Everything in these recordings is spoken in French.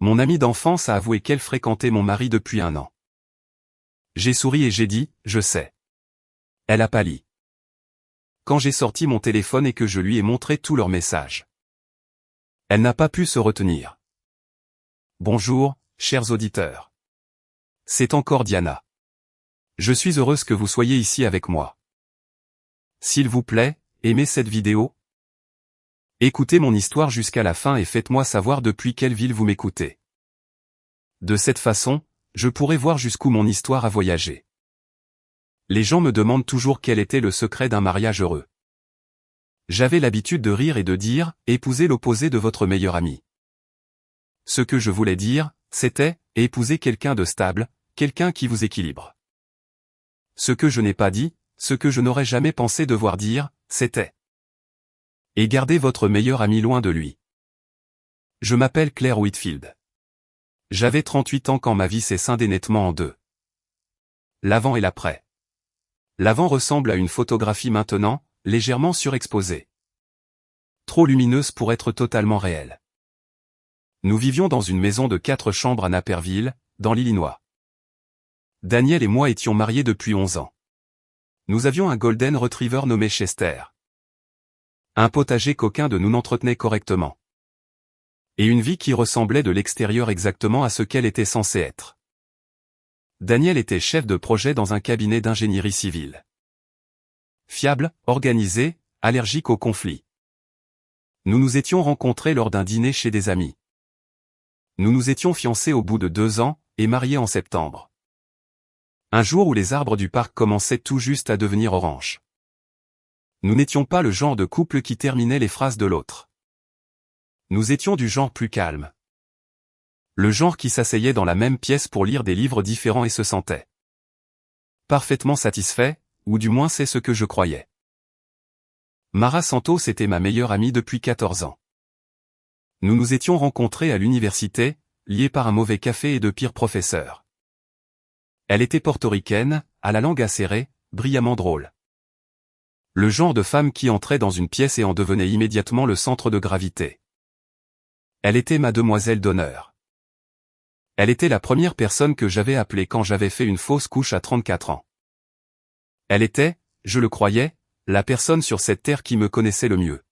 Mon amie d'enfance a avoué qu'elle fréquentait mon mari depuis 1 an. J'ai souri et j'ai dit, je sais. Elle a pâli. Quand j'ai sorti mon téléphone et que je lui ai montré tous leurs messages. Elle n'a pas pu se retenir. Bonjour, chers auditeurs. C'est encore Diana. Je suis heureuse que vous soyez ici avec moi. S'il vous plaît, aimez cette vidéo. Écoutez mon histoire jusqu'à la fin et faites-moi savoir depuis quelle ville vous m'écoutez. De cette façon, je pourrai voir jusqu'où mon histoire a voyagé. Les gens me demandent toujours quel était le secret d'un mariage heureux. J'avais l'habitude de rire et de dire, épousez l'opposé de votre meilleur ami. Ce que je voulais dire, c'était, épousez quelqu'un de stable, quelqu'un qui vous équilibre. Ce que je n'ai pas dit, ce que je n'aurais jamais pensé devoir dire, c'était. Et gardez votre meilleur ami loin de lui. Je m'appelle Claire Whitfield. J'avais 38 ans quand ma vie s'est scindée nettement en deux. L'avant et l'après. L'avant ressemble à une photographie maintenant, légèrement surexposée. Trop lumineuse pour être totalement réelle. Nous vivions dans une maison de 4 chambres à Naperville, dans l'Illinois. Daniel et moi étions mariés depuis 11 ans. Nous avions un golden retriever nommé Chester. Un potager qu'aucun de nous n'entretenait correctement. Et une vie qui ressemblait de l'extérieur exactement à ce qu'elle était censée être. Daniel était chef de projet dans un cabinet d'ingénierie civile. Fiable, organisé, allergique aux conflits. Nous nous étions rencontrés lors d'un dîner chez des amis. Nous nous étions fiancés au bout de 2 ans, et mariés en septembre. Un jour où les arbres du parc commençaient tout juste à devenir orange. Nous n'étions pas le genre de couple qui terminait les phrases de l'autre. Nous étions du genre plus calme. Le genre qui s'asseyait dans la même pièce pour lire des livres différents et se sentait parfaitement satisfait, ou du moins c'est ce que je croyais. Mara Santos était ma meilleure amie depuis 14 ans. Nous nous étions rencontrés à l'université, liés par un mauvais café et de pires professeurs. Elle était portoricaine, à la langue acérée, brillamment drôle. Le genre de femme qui entrait dans une pièce et en devenait immédiatement le centre de gravité. Elle était ma demoiselle d'honneur. Elle était la première personne que j'avais appelée quand j'avais fait une fausse couche à 34 ans. Elle était, je le croyais, la personne sur cette terre qui me connaissait le mieux.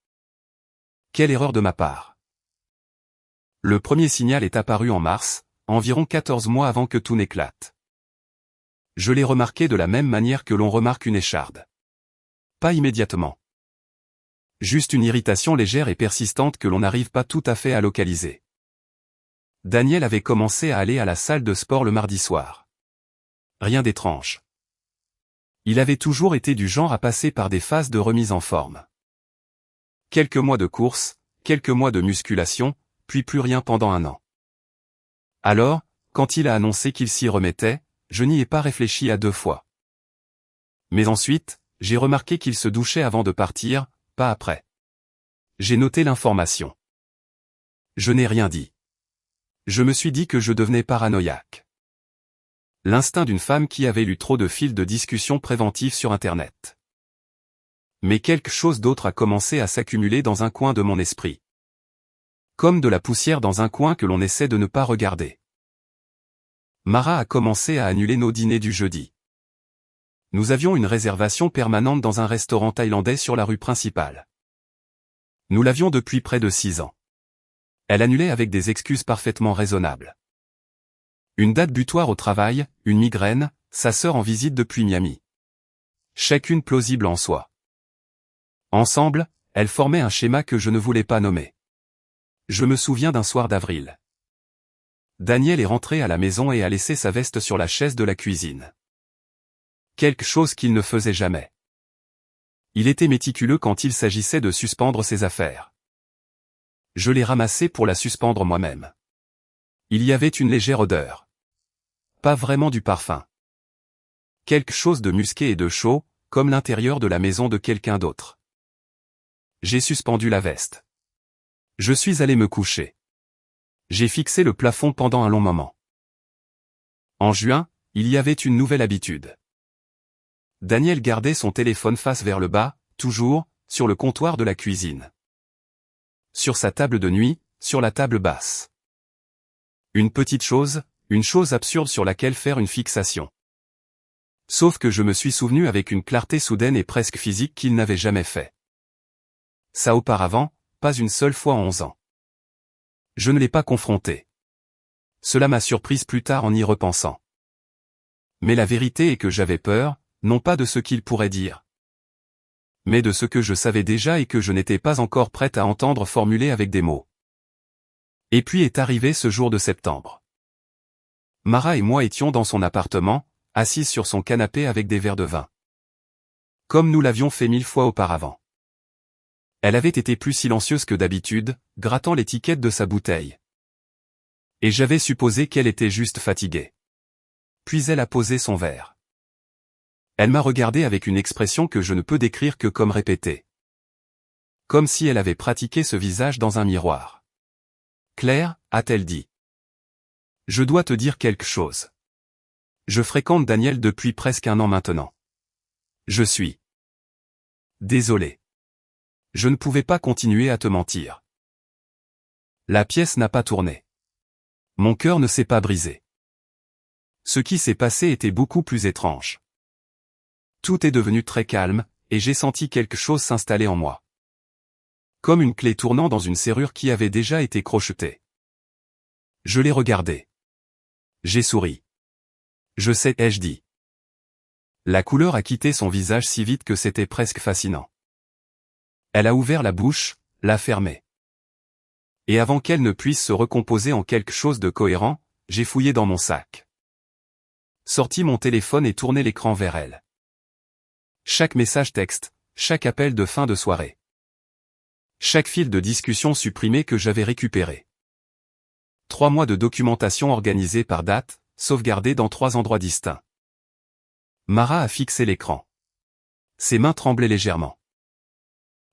Quelle erreur de ma part. Le premier signal est apparu en mars, environ 14 mois avant que tout n'éclate. Je l'ai remarqué de la même manière que l'on remarque une écharde. Pas immédiatement. Juste une irritation légère et persistante que l'on n'arrive pas tout à fait à localiser. Daniel avait commencé à aller à la salle de sport le mardi soir. Rien d'étrange. Il avait toujours été du genre à passer par des phases de remise en forme. Quelques mois de course, quelques mois de musculation, puis plus rien pendant 1 an. Alors, quand il a annoncé qu'il s'y remettait, je n'y ai pas réfléchi à 2 fois. Mais ensuite, j'ai remarqué qu'il se douchait avant de partir, pas après. J'ai noté l'information. Je n'ai rien dit. Je me suis dit que je devenais paranoïaque. L'instinct d'une femme qui avait lu trop de fils de discussion préventive sur Internet. Mais quelque chose d'autre a commencé à s'accumuler dans un coin de mon esprit. Comme de la poussière dans un coin que l'on essaie de ne pas regarder. Mara a commencé à annuler nos dîners du jeudi. Nous avions une réservation permanente dans un restaurant thaïlandais sur la rue principale. Nous l'avions depuis près de 6 ans. Elle annulait avec des excuses parfaitement raisonnables. Une date butoir au travail, une migraine, sa sœur en visite depuis Miami. Chacune plausible en soi. Ensemble, elles formaient un schéma que je ne voulais pas nommer. Je me souviens d'un soir d'avril. Daniel est rentré à la maison et a laissé sa veste sur la chaise de la cuisine. Quelque chose qu'il ne faisait jamais. Il était méticuleux quand il s'agissait de suspendre ses affaires. Je l'ai ramassée pour la suspendre moi-même. Il y avait une légère odeur. Pas vraiment du parfum. Quelque chose de musqué et de chaud, comme l'intérieur de la maison de quelqu'un d'autre. J'ai suspendu la veste. Je suis allé me coucher. J'ai fixé le plafond pendant un long moment. En juin, il y avait une nouvelle habitude. Daniel gardait son téléphone face vers le bas, toujours, sur le comptoir de la cuisine. Sur sa table de nuit, sur la table basse. Une petite chose, une chose absurde sur laquelle faire une fixation. Sauf que je me suis souvenu avec une clarté soudaine et presque physique qu'il n'avait jamais fait. Ça auparavant, pas une seule fois en 11 ans. Je ne l'ai pas confronté. Cela m'a surprise plus tard en y repensant. Mais la vérité est que j'avais peur, non pas de ce qu'il pourrait dire, mais de ce que je savais déjà et que je n'étais pas encore prête à entendre formuler avec des mots. Et puis est arrivé ce jour de septembre. Mara et moi étions dans son appartement, assises sur son canapé avec des verres de vin. Comme nous l'avions fait 1000 fois auparavant. Elle avait été plus silencieuse que d'habitude, grattant l'étiquette de sa bouteille. Et j'avais supposé qu'elle était juste fatiguée. Puis elle a posé son verre. Elle m'a regardé avec une expression que je ne peux décrire que comme répétée. Comme si elle avait pratiqué ce visage dans un miroir. Claire, a-t-elle dit. Je dois te dire quelque chose. Je fréquente Daniel depuis presque 1 an maintenant. Je suis désolé. Je ne pouvais pas continuer à te mentir. La pièce n'a pas tourné. Mon cœur ne s'est pas brisé. Ce qui s'est passé était beaucoup plus étrange. Tout est devenu très calme, et j'ai senti quelque chose s'installer en moi. Comme une clé tournant dans une serrure qui avait déjà été crochetée. Je l'ai regardé. J'ai souri. Je sais, ai-je dit. La couleur a quitté son visage si vite que c'était presque fascinant. Elle a ouvert la bouche, l'a fermée. Et avant qu'elle ne puisse se recomposer en quelque chose de cohérent, j'ai fouillé dans mon sac. Sorti mon téléphone et tourné l'écran vers elle. Chaque message texte, chaque appel de fin de soirée. Chaque fil de discussion supprimé que j'avais récupéré. 3 mois de documentation organisée par date, sauvegardée dans 3 endroits distincts. Mara a fixé l'écran. Ses mains tremblaient légèrement.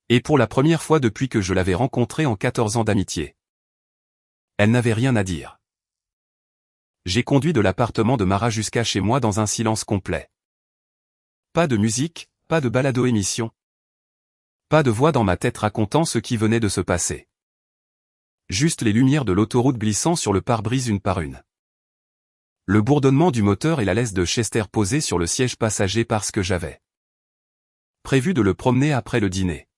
Et pour la première fois depuis que je l'avais rencontrée en 14 ans d'amitié. Elle n'avait rien à dire. J'ai conduit de l'appartement de Mara jusqu'à chez moi dans un silence complet. Pas de musique, pas de balado-émission. Pas de voix dans ma tête racontant ce qui venait de se passer. Juste les lumières de l'autoroute glissant sur le pare-brise une par une. Le bourdonnement du moteur et la laisse de Chester posée sur le siège passager parce que j'avais prévu de le promener après le dîner.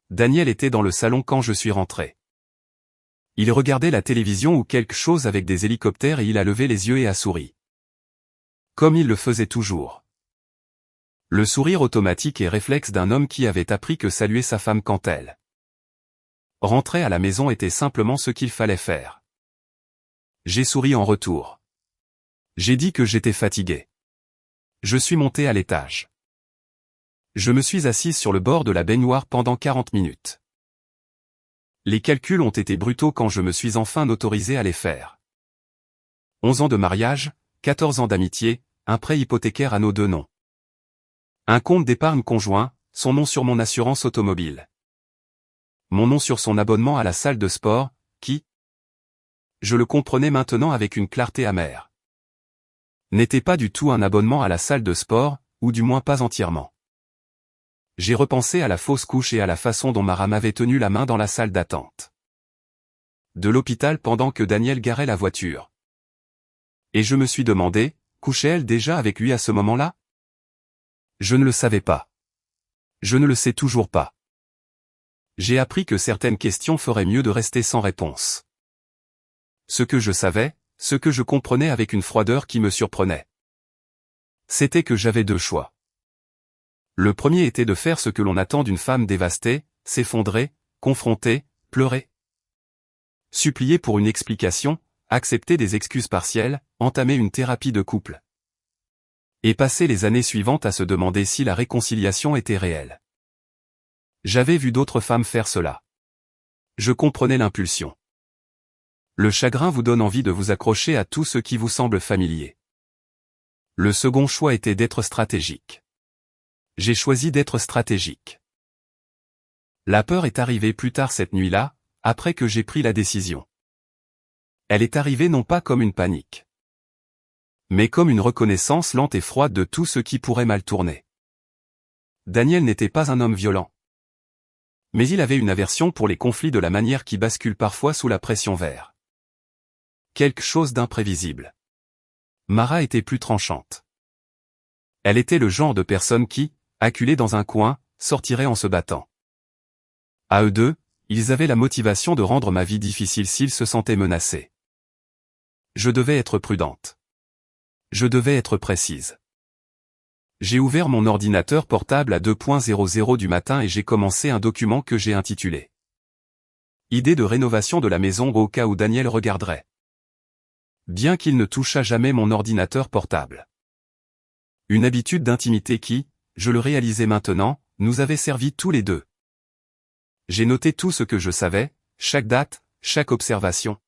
Daniel était dans le salon quand je suis rentré. Il regardait la télévision ou quelque chose avec des hélicoptères et il a levé les yeux et a souri. Comme il le faisait toujours. Le sourire automatique et réflexe d'un homme qui avait appris que saluer sa femme quand elle rentrait à la maison était simplement ce qu'il fallait faire. J'ai souri en retour. J'ai dit que j'étais fatigué. Je suis monté à l'étage. Je me suis assise sur le bord de la baignoire pendant 40 minutes. Les calculs ont été brutaux quand je me suis enfin autorisé à les faire. 11 ans de mariage, 14 ans d'amitié, un prêt hypothécaire à nos 2 noms. Un compte d'épargne conjoint, son nom sur mon assurance automobile. Mon nom sur son abonnement à la salle de sport, qui, je le comprenais maintenant avec une clarté amère, n'était pas du tout un abonnement à la salle de sport, ou du moins pas entièrement. J'ai repensé à la fausse couche et à la façon dont Mara m'avait tenu la main dans la salle d'attente de l'hôpital pendant que Daniel garait la voiture. Et je me suis demandé, couchait-elle déjà avec lui à ce moment-là? Je ne le savais pas. Je ne le sais toujours pas. J'ai appris que certaines questions feraient mieux de rester sans réponse. Ce que je savais, ce que je comprenais avec une froideur qui me surprenait, c'était que j'avais 2 choix. Le premier était de faire ce que l'on attend d'une femme dévastée, s'effondrer, confronter, pleurer. Supplier pour une explication, accepter des excuses partielles, entamer une thérapie de couple. Et passer les années suivantes à se demander si la réconciliation était réelle. J'avais vu d'autres femmes faire cela. Je comprenais l'impulsion. Le chagrin vous donne envie de vous accrocher à tout ce qui vous semble familier. Le second choix était d'être stratégique. J'ai choisi d'être stratégique. La peur est arrivée plus tard cette nuit-là, après que j'ai pris la décision. Elle est arrivée non pas comme une panique, mais comme une reconnaissance lente et froide de tout ce qui pourrait mal tourner. Daniel n'était pas un homme violent. Mais il avait une aversion pour les conflits de la manière qui bascule parfois sous la pression vers quelque chose d'imprévisible. Mara était plus tranchante. Elle était le genre de personne qui, acculée dans un coin, sortirait en se battant. À eux deux, ils avaient la motivation de rendre ma vie difficile s'ils se sentaient menacés. Je devais être prudente. Je devais être précise. J'ai ouvert mon ordinateur portable à 2:00 du matin et j'ai commencé un document que j'ai intitulé « Idée de rénovation de la maison au cas où Daniel regarderait ». Bien qu'il ne touchât jamais mon ordinateur portable. Une habitude d'intimité qui, je le réalisais maintenant, nous avait servi tous les deux. J'ai noté tout ce que je savais, chaque date, chaque observation.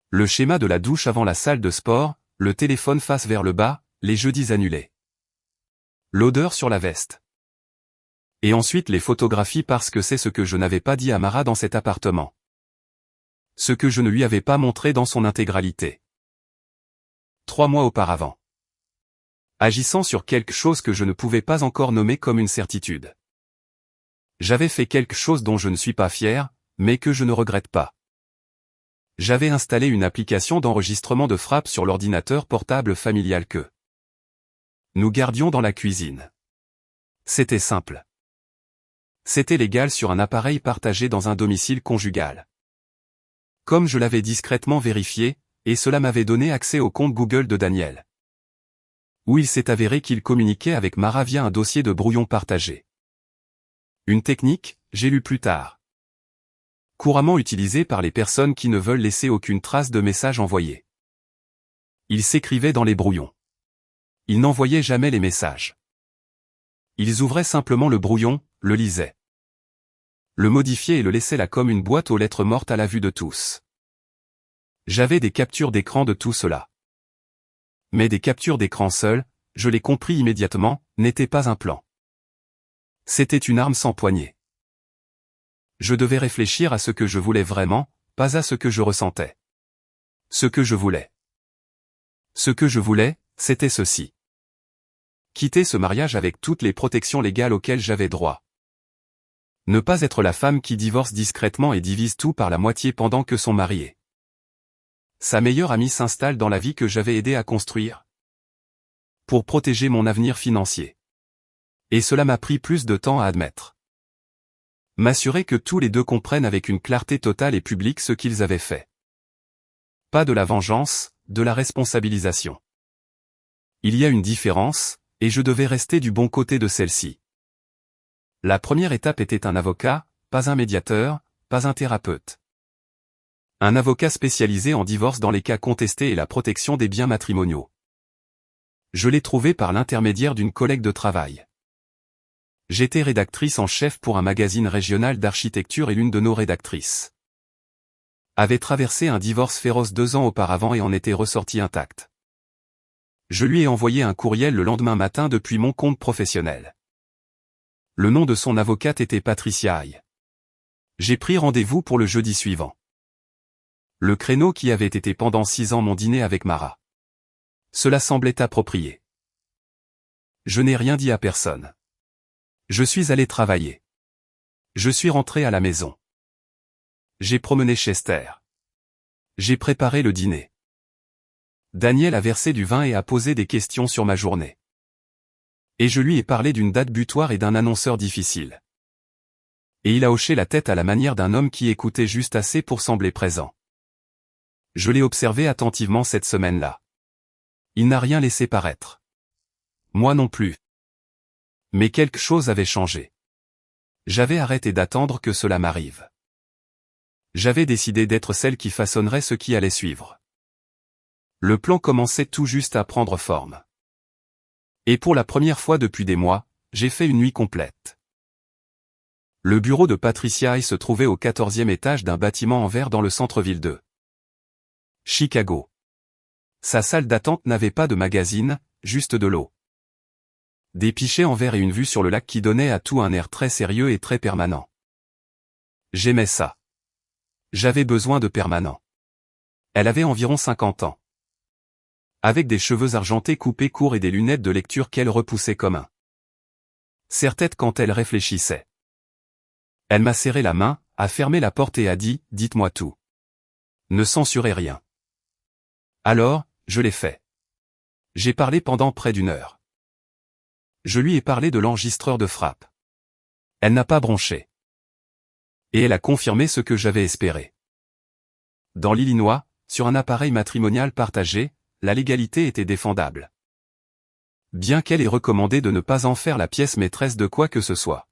Le schéma de la douche avant la salle de sport, le téléphone face vers le bas, les jeudis annulés. L'odeur sur la veste. Et ensuite les photographies parce que c'est ce que je n'avais pas dit à Mara dans cet appartement. Ce que je ne lui avais pas montré dans son intégralité. 3 mois auparavant. Agissant sur quelque chose que je ne pouvais pas encore nommer comme une certitude. J'avais fait quelque chose dont je ne suis pas fier, mais que je ne regrette pas. J'avais installé une application d'enregistrement de frappe sur l'ordinateur portable familial que nous gardions dans la cuisine. C'était simple. C'était légal sur un appareil partagé dans un domicile conjugal. Comme je l'avais discrètement vérifié, et cela m'avait donné accès au compte Google de Daniel. Où il s'est avéré qu'il communiquait avec Mara via un dossier de brouillon partagé. Une technique, j'ai lu plus tard. Couramment utilisée par les personnes qui ne veulent laisser aucune trace de message envoyé. Ils s'écrivaient dans les brouillons. Ils n'envoyaient jamais les messages. Ils ouvraient simplement le brouillon, le lisaient. Le modifiaient et le laissaient là comme une boîte aux lettres mortes à la vue de tous. J'avais des captures d'écran de tout cela. Mais des captures d'écran seules, je l'ai compris immédiatement, n'étaient pas un plan. C'était une arme sans poignée. Je devais réfléchir à ce que je voulais vraiment, pas à ce que je ressentais. Ce que je voulais. Ce que je voulais, c'était ceci. Quitter ce mariage avec toutes les protections légales auxquelles j'avais droit. Ne pas être la femme qui divorce discrètement et divise tout par la moitié pendant que son mari est. Sa meilleure amie s'installe dans la vie que j'avais aidé à construire. Pour protéger mon avenir financier. Et cela m'a pris plus de temps à admettre. M'assurer que tous les deux comprennent avec une clarté totale et publique ce qu'ils avaient fait. Pas de la vengeance, de la responsabilisation. Il y a une différence, et je devais rester du bon côté de celle-ci. La première étape était un avocat, pas un médiateur, pas un thérapeute. Un avocat spécialisé en divorce dans les cas contestés et la protection des biens matrimoniaux. Je l'ai trouvé par l'intermédiaire d'une collègue de travail. J'étais rédactrice en chef pour un magazine régional d'architecture et l'une de nos rédactrices avait traversé un divorce féroce 2 ans auparavant et en était ressortie intacte. Je lui ai envoyé un courriel le lendemain matin depuis mon compte professionnel. Le nom de son avocate était Patricia Hay. J'ai pris rendez-vous pour le jeudi suivant. Le créneau qui avait été pendant 6 ans mon dîner avec Mara. Cela semblait approprié. Je n'ai rien dit à personne. Je suis allé travailler. Je suis rentré à la maison. J'ai promené Chester. J'ai préparé le dîner. Daniel a versé du vin et a posé des questions sur ma journée. Et je lui ai parlé d'une date butoir et d'un annonceur difficile. Et il a hoché la tête à la manière d'un homme qui écoutait juste assez pour sembler présent. Je l'ai observé attentivement cette semaine-là. Il n'a rien laissé paraître. Moi non plus. Mais quelque chose avait changé. J'avais arrêté d'attendre que cela m'arrive. J'avais décidé d'être celle qui façonnerait ce qui allait suivre. Le plan commençait tout juste à prendre forme. Et pour la première fois depuis des mois, j'ai fait une nuit complète. Le bureau de Patricia Hay se trouvait au 14e étage d'un bâtiment en verre dans le centre-ville de Chicago. Sa salle d'attente n'avait pas de magazine, juste de l'eau. Des pichets en verre et une vue sur le lac qui donnait à tout un air très sérieux et très permanent. J'aimais ça. J'avais besoin de permanent. Elle avait environ 50 ans. Avec des cheveux argentés coupés courts et des lunettes de lecture qu'elle repoussait comme un serre-tête quand elle réfléchissait. Elle m'a serré la main, a fermé la porte et a dit « Dites-moi tout. Ne censurez rien. Alors, je l'ai fait. J'ai parlé pendant près d'1 heure. Je lui ai parlé de l'enregistreur de frappe. Elle n'a pas bronché. Et elle a confirmé ce que j'avais espéré. Dans l'Illinois, sur un appareil matrimonial partagé, la légalité était défendable. Bien qu'elle ait recommandé de ne pas en faire la pièce maîtresse de quoi que ce soit.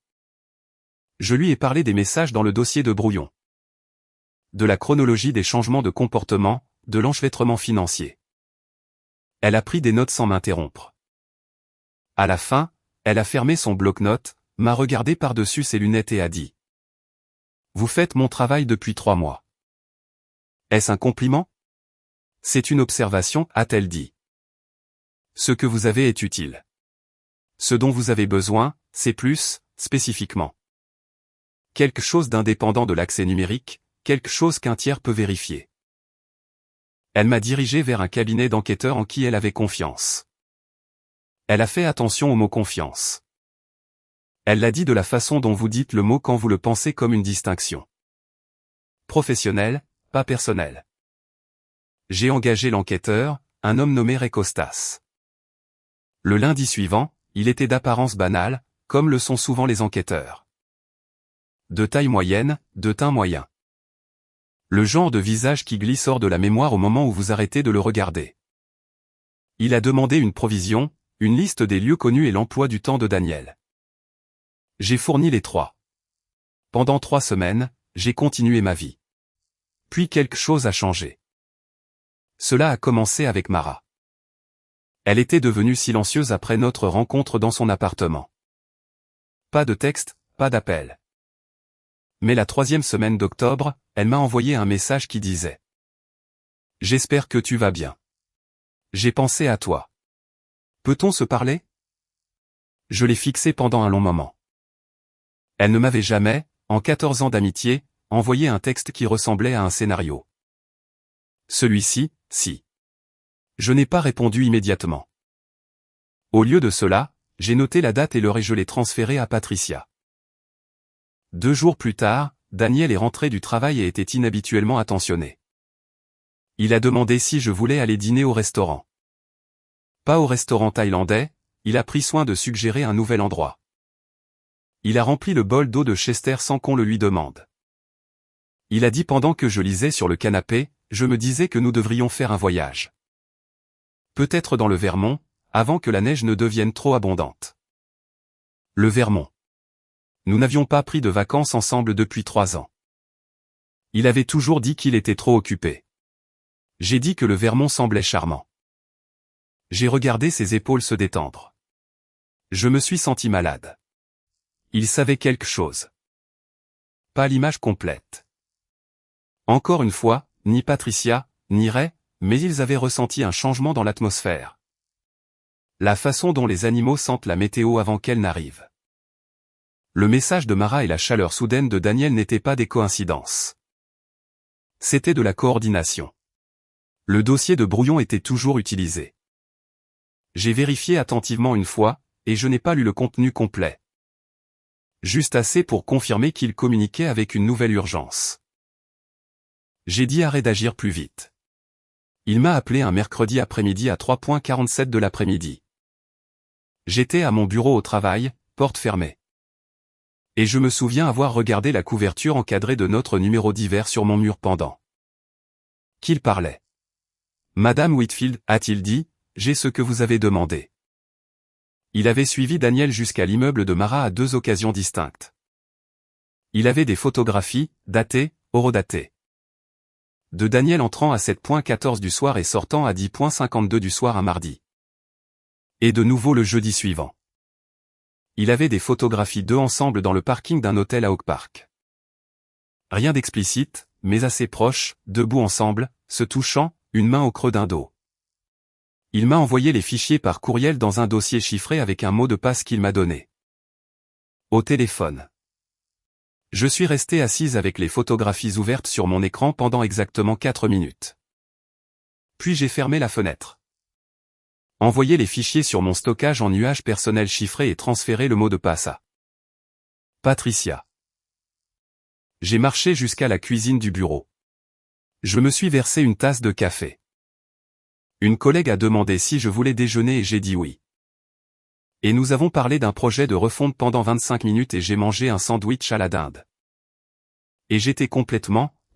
Je lui ai parlé des messages dans le dossier de brouillon. De la chronologie des changements de comportement, de l'enchevêtrement financier. Elle a pris des notes sans m'interrompre. À la fin, elle a fermé son bloc-notes, m'a regardé par-dessus ses lunettes et a dit : « Vous faites mon travail depuis 3 mois. » Est-ce un compliment ? C'est une observation, a-t-elle dit. Ce que vous avez est utile. Ce dont vous avez besoin, c'est plus, spécifiquement. Quelque chose d'indépendant de l'accès numérique, quelque chose qu'un tiers peut vérifier. Elle m'a dirigé vers un cabinet d'enquêteurs en qui elle avait confiance. Elle a fait attention au mot confiance. Elle l'a dit de la façon dont vous dites le mot quand vous le pensez comme une distinction. Professionnelle, pas personnelle. J'ai engagé l'enquêteur, un homme nommé Ray Costas. Le lundi suivant, il était d'apparence banale, comme le sont souvent les enquêteurs. De taille moyenne, de teint moyen. Le genre de visage qui glisse hors de la mémoire au moment où vous arrêtez de le regarder. Il a demandé une provision, une liste des lieux connus et l'emploi du temps de Daniel. J'ai fourni les 3. Pendant 3 semaines, j'ai continué ma vie. Puis quelque chose a changé. Cela a commencé avec Mara. Elle était devenue silencieuse après notre rencontre dans son appartement. Pas de texte, pas d'appel. Mais la 3e semaine d'octobre, elle m'a envoyé un message qui disait : « J'espère que tu vas bien. J'ai pensé à toi. Peut-on se parler ? » Je l'ai fixée pendant un long moment. Elle ne m'avait jamais, en 14 ans d'amitié, envoyé un texte qui ressemblait à un scénario. Celui-ci, si. Je n'ai pas répondu immédiatement. Au lieu de cela, j'ai noté la date et l'heure et je l'ai transféré à Patricia. 2 jours plus tard, Daniel est rentré du travail et était inhabituellement attentionné. Il a demandé si je voulais aller dîner au restaurant. Pas au restaurant thaïlandais, il a pris soin de suggérer un nouvel endroit. Il a rempli le bol d'eau de Chester sans qu'on le lui demande. Il a dit pendant que je lisais sur le canapé, je me disais que nous devrions faire un voyage. Peut-être dans le Vermont, avant que la neige ne devienne trop abondante. Le Vermont. Nous n'avions pas pris de vacances ensemble depuis 3 ans. Il avait toujours dit qu'il était trop occupé. J'ai dit que le Vermont semblait charmant. J'ai regardé ses épaules se détendre. Je me suis senti malade. Il savait quelque chose. Pas l'image complète. Encore une fois, ni Patricia, ni Ray, mais ils avaient ressenti un changement dans l'atmosphère. La façon dont les animaux sentent la météo avant qu'elle n'arrive. Le message de Mara et la chaleur soudaine de Daniel n'étaient pas des coïncidences. C'était de la coordination. Le dossier de brouillon était toujours utilisé. J'ai vérifié attentivement une fois, et je n'ai pas lu le contenu complet. Juste assez pour confirmer qu'il communiquait avec une nouvelle urgence. J'ai dit à Ray d'agir plus vite. Il m'a appelé un mercredi après-midi à 3:47 de l'après-midi. J'étais à mon bureau au travail, porte fermée. Et je me souviens avoir regardé la couverture encadrée de notre numéro d'hiver sur mon mur pendant qu'il parlait. Madame Whitfield, a-t-il dit, j'ai ce que vous avez demandé. Il avait suivi Daniel jusqu'à l'immeuble de Mara à 2 occasions distinctes. Il avait des photographies, datées, horodatées. De Daniel entrant à 7:14 du soir et sortant à 10:52 du soir un mardi. Et de nouveau le jeudi suivant. Il avait des photographies d'eux ensemble dans le parking d'un hôtel à Oak Park. Rien d'explicite, mais assez proche, debout ensemble, se touchant, une main au creux d'un dos. Il m'a envoyé les fichiers par courriel dans un dossier chiffré avec un mot de passe qu'il m'a donné. Au téléphone. Je suis resté assise avec les photographies ouvertes sur mon écran pendant exactement 4 minutes. Puis j'ai fermé la fenêtre. Envoyé les fichiers sur mon stockage en nuage personnel chiffré et transféré le mot de passe à Patricia. J'ai marché jusqu'à la cuisine du bureau. Je me suis versé une tasse de café. Une collègue a demandé si je voulais déjeuner et j'ai dit oui. Et nous avons parlé d'un projet de refonte pendant 25 minutes et j'ai mangé un sandwich à la dinde. Et j'étais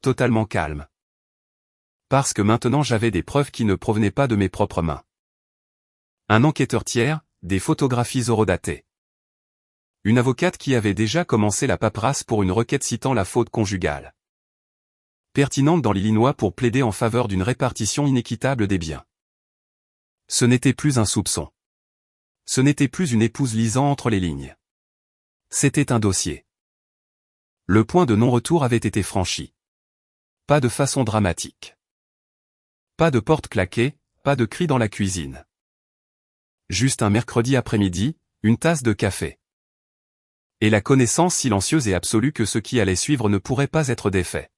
totalement calme. Parce que maintenant j'avais des preuves qui ne provenaient pas de mes propres mains. Un enquêteur tiers, des photographies horodatées. Une avocate qui avait déjà commencé la paperasse pour une requête citant la faute conjugale. Pertinente dans l'Illinois pour plaider en faveur d'une répartition inéquitable des biens. Ce n'était plus un soupçon. Ce n'était plus une épouse lisant entre les lignes. C'était un dossier. Le point de non-retour avait été franchi. Pas de façon dramatique. Pas de porte claquée, pas de cris dans la cuisine. Juste un mercredi après-midi, une tasse de café. Et la connaissance silencieuse et absolue que ce qui allait suivre ne pourrait pas être défait.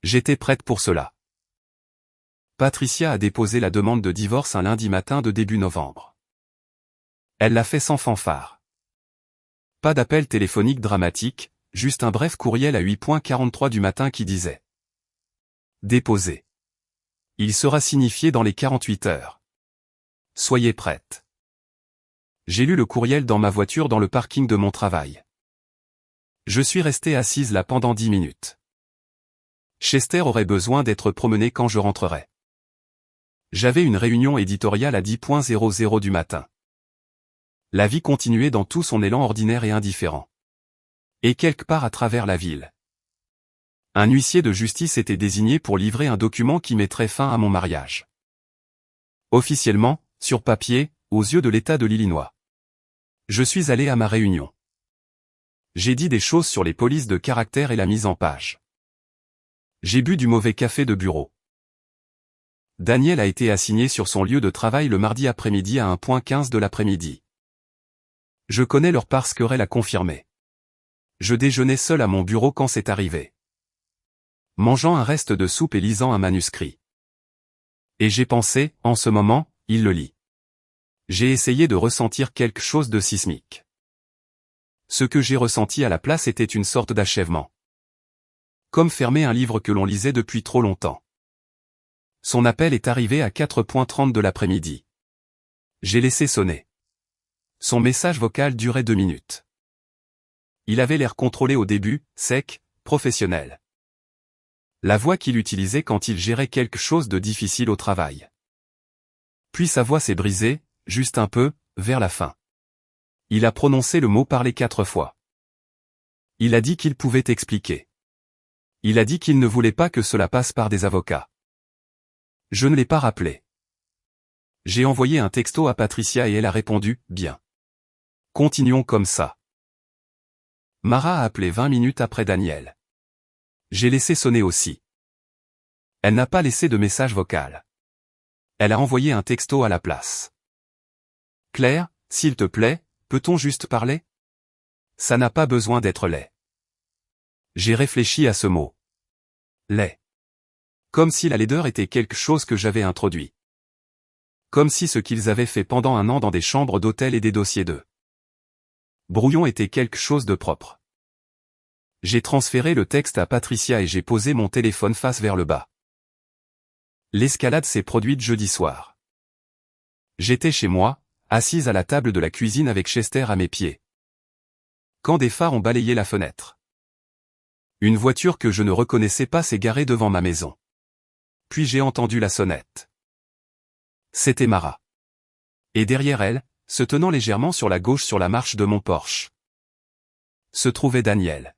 J'étais prête pour cela. Patricia a déposé la demande de divorce un lundi matin de début novembre. Elle l'a fait sans fanfare. Pas d'appel téléphonique dramatique, juste un bref courriel à 8h43 du matin qui disait « Déposé. Il sera signifié dans les 48 heures. Soyez prête. » J'ai lu le courriel dans ma voiture dans le parking de mon travail. Je suis restée assise là pendant 10 minutes. Chester aurait besoin d'être promené quand je rentrerais. J'avais une réunion éditoriale à 10h00 du matin. La vie continuait dans tout son élan ordinaire et indifférent. Et quelque part à travers la ville. Un huissier de justice était désigné pour livrer un document qui mettrait fin à mon mariage. Officiellement, sur papier, aux yeux de l'État de l'Illinois. Je suis allé à ma réunion. J'ai dit des choses sur les polices de caractère et la mise en page. J'ai bu du mauvais café de bureau. Daniel a été assigné sur son lieu de travail le mardi après-midi à 1h15 de l'après-midi. Je connais l'heure parce qu'elle a confirmé. Je déjeunais seul à mon bureau quand c'est arrivé. Mangeant un reste de soupe et lisant un manuscrit. Et j'ai pensé, en ce moment, il le lit. J'ai essayé de ressentir quelque chose de sismique. Ce que j'ai ressenti à la place était une sorte d'achèvement. Comme fermer un livre que l'on lisait depuis trop longtemps. Son appel est arrivé à 4h30 de l'après-midi. J'ai laissé sonner. Son message vocal durait 2 minutes. Il avait l'air contrôlé au début, sec, professionnel. La voix qu'il utilisait quand il gérait quelque chose de difficile au travail. Puis sa voix s'est brisée, juste un peu, vers la fin. Il a prononcé le mot parler 4 fois. Il a dit qu'il pouvait expliquer. Il a dit qu'il ne voulait pas que cela passe par des avocats. Je ne l'ai pas rappelé. J'ai envoyé un texto à Patricia et elle a répondu, bien. Continuons comme ça. Mara a appelé 20 minutes après Daniel. J'ai laissé sonner aussi. Elle n'a pas laissé de message vocal. Elle a envoyé un texto à la place. Claire, s'il te plaît, peut-on juste parler? Ça n'a pas besoin d'être laid. J'ai réfléchi à ce mot. Laid. Comme si la laideur était quelque chose que j'avais introduit. Comme si ce qu'ils avaient fait pendant 1 an dans des chambres d'hôtel et des dossiers de brouillon était quelque chose de propre. J'ai transféré le texte à Patricia et j'ai posé mon téléphone face vers le bas. L'escalade s'est produite jeudi soir. J'étais chez moi, assise à la table de la cuisine avec Chester à mes pieds. Quand des phares ont balayé la fenêtre. Une voiture que je ne reconnaissais pas s'est garée devant ma maison. Puis j'ai entendu la sonnette. C'était Mara. Et derrière elle, se tenant légèrement sur la gauche sur la marche de mon Porsche, se trouvait Daniel.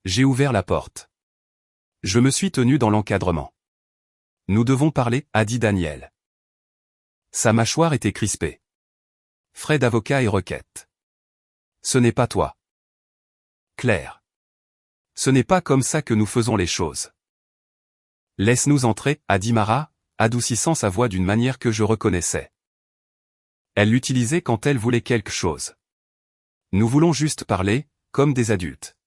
J'ai ouvert la porte. Je me suis tenu dans l'encadrement. Nous devons parler, a dit Daniel. Sa mâchoire était crispée. Frais d'avocat et requête. Ce n'est pas toi. Claire. Ce n'est pas comme ça que nous faisons les choses. Laisse-nous entrer, a dit Mara, adoucissant sa voix d'une manière que je reconnaissais. Elle l'utilisait quand elle voulait quelque chose. Nous voulons juste parler, comme des adultes.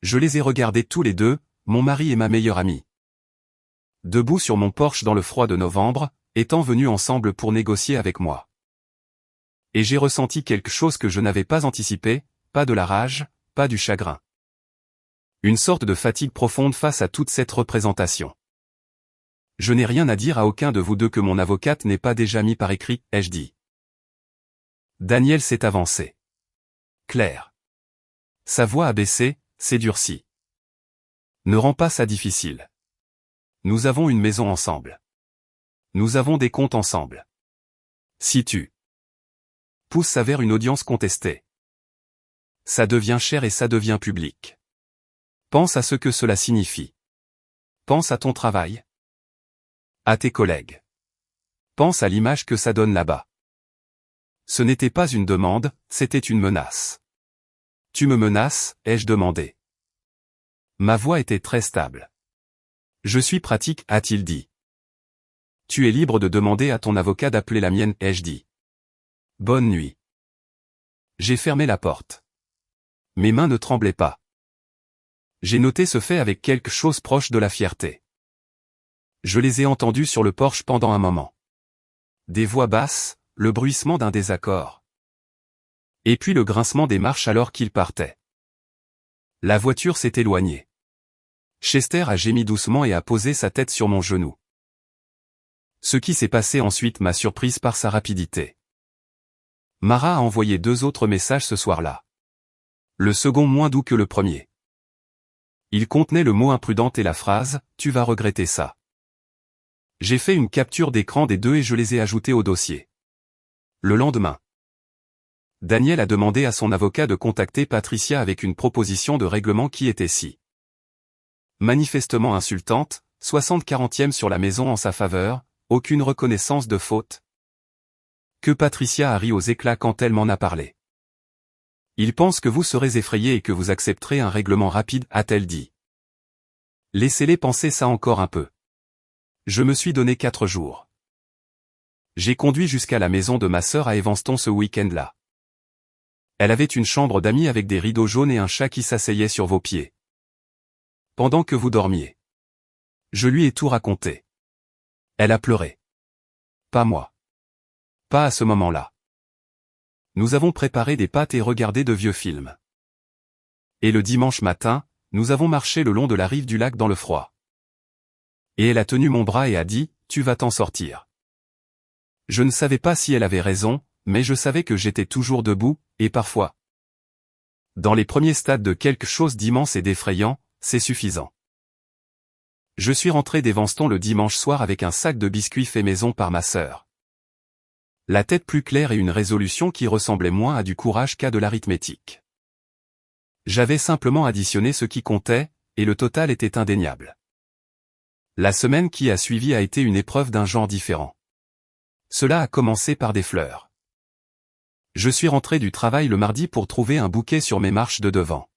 Je les ai regardés tous les deux, mon mari et ma meilleure amie. Debout sur mon Porsche dans le froid de novembre, étant venus ensemble pour négocier avec moi. Et j'ai ressenti quelque chose que je n'avais pas anticipé, pas de la rage, pas du chagrin. Une sorte de fatigue profonde face à toute cette représentation. Je n'ai rien à dire à aucun de vous deux que mon avocate n'ait pas déjà mis par écrit, ai-je dit. Daniel s'est avancé. Claire. Sa voix a baissé, s'est durcie. Ne rends pas ça difficile. Nous avons une maison ensemble. Nous avons des comptes ensemble. Si tu pousses ça vers une audience contestée, ça devient cher et ça devient public. Pense à ce que cela signifie. Pense à ton travail. À tes collègues. Pense à l'image que ça donne là-bas. Ce n'était pas une demande, c'était une menace. Tu me menaces, ai-je demandé. Ma voix était très stable. Je suis pratique, a-t-il dit. Tu es libre de demander à ton avocat d'appeler la mienne, ai-je dit. Bonne nuit. J'ai fermé la porte. Mes mains ne tremblaient pas. J'ai noté ce fait avec quelque chose proche de la fierté. Je les ai entendus sur le porche pendant un moment. Des voix basses, le bruissement d'un désaccord. Et puis le grincement des marches alors qu'ils partaient. La voiture s'est éloignée. Chester a gémi doucement et a posé sa tête sur mon genou. Ce qui s'est passé ensuite m'a surprise par sa rapidité. Mara a envoyé 2 autres messages ce soir-là. Le second moins doux que le premier. Il contenait le mot imprudente et la phrase « Tu vas regretter ça ». J'ai fait une capture d'écran des 2 et je les ai ajoutés au dossier. Le lendemain, Daniel a demandé à son avocat de contacter Patricia avec une proposition de règlement qui était si manifestement insultante, 60/40e sur la maison en sa faveur, aucune reconnaissance de faute, que Patricia a ri aux éclats quand elle m'en a parlé. Il pense que vous serez effrayé et que vous accepterez un règlement rapide, a-t-elle dit. Laissez-les penser ça encore un peu. Je me suis donné 4 jours. J'ai conduit jusqu'à la maison de ma sœur à Evanston ce week-end-là. Elle avait une chambre d'amis avec des rideaux jaunes et un chat qui s'asseyait sur vos pieds. Pendant que vous dormiez. Je lui ai tout raconté. Elle a pleuré. Pas moi. Pas à ce moment-là. Nous avons préparé des pâtes et regardé de vieux films. Et le dimanche matin, nous avons marché le long de la rive du lac dans le froid. Et elle a tenu mon bras et a dit, « Tu vas t'en sortir ». Je ne savais pas si elle avait raison, mais je savais que j'étais toujours debout, et parfois. Dans les premiers stades de quelque chose d'immense et d'effrayant, c'est suffisant. Je suis rentré d'Evanston le dimanche soir avec un sac de biscuits fait maison par ma sœur. La tête plus claire et une résolution qui ressemblait moins à du courage qu'à de l'arithmétique. J'avais simplement additionné ce qui comptait, et le total était indéniable. La semaine qui a suivi a été une épreuve d'un genre différent. Cela a commencé par des fleurs. Je suis rentré du travail le mardi pour trouver un bouquet sur mes marches de devant.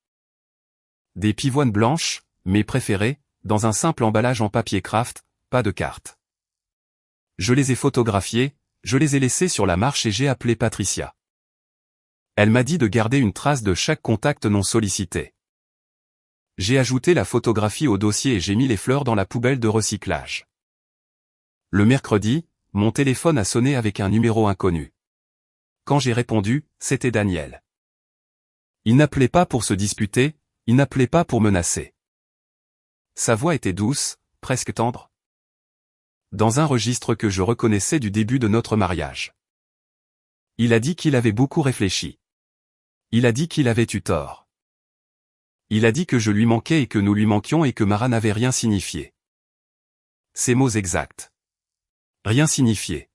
Des pivoines blanches, mes préférées, dans un simple emballage en papier craft, pas de carte. Je les ai photographiés, je les ai laissés sur la marche et j'ai appelé Patricia. Elle m'a dit de garder une trace de chaque contact non sollicité. J'ai ajouté la photographie au dossier et j'ai mis les fleurs dans la poubelle de recyclage. Le mercredi, mon téléphone a sonné avec un numéro inconnu. Quand j'ai répondu, c'était Daniel. Il n'appelait pas pour se disputer, il n'appelait pas pour menacer. Sa voix était douce, presque tendre. Dans un registre que je reconnaissais du début de notre mariage. Il a dit qu'il avait beaucoup réfléchi. Il a dit qu'il avait eu tort. Il a dit que je lui manquais et que nous lui manquions et que Mara n'avait rien signifié. Ces mots exacts. Rien signifié.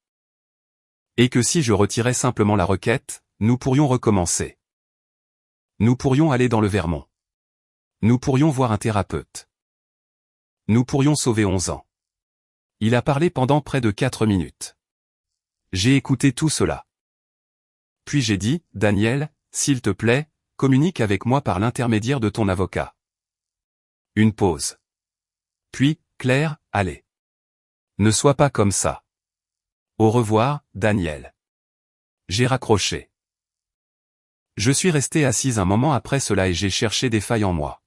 Et que si je retirais simplement la requête, nous pourrions recommencer. Nous pourrions aller dans le Vermont. Nous pourrions voir un thérapeute. Nous pourrions sauver 11 ans. Il a parlé pendant près de 4 minutes. J'ai écouté tout cela. Puis j'ai dit, Daniel, s'il te plaît, communique avec moi par l'intermédiaire de ton avocat. Une pause. Puis, Claire, allez. Ne sois pas comme ça. Au revoir, Daniel. J'ai raccroché. Je suis resté assise un moment après cela et j'ai cherché des failles en moi.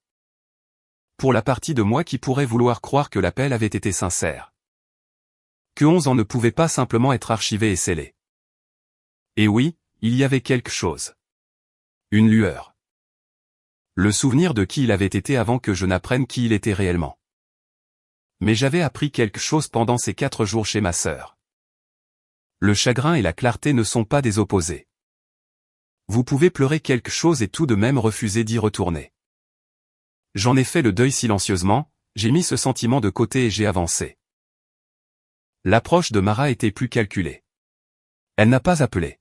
Pour la partie de moi qui pourrait vouloir croire que l'appel avait été sincère. Que 11 ans ne pouvait pas simplement être archivé et scellé. Et oui, il y avait quelque chose. Une lueur. Le souvenir de qui il avait été avant que je n'apprenne qui il était réellement. Mais j'avais appris quelque chose pendant ces 4 jours chez ma sœur. Le chagrin et la clarté ne sont pas des opposés. Vous pouvez pleurer quelque chose et tout de même refuser d'y retourner. J'en ai fait le deuil silencieusement, j'ai mis ce sentiment de côté et j'ai avancé. L'approche de Mara était plus calculée. Elle n'a pas appelé.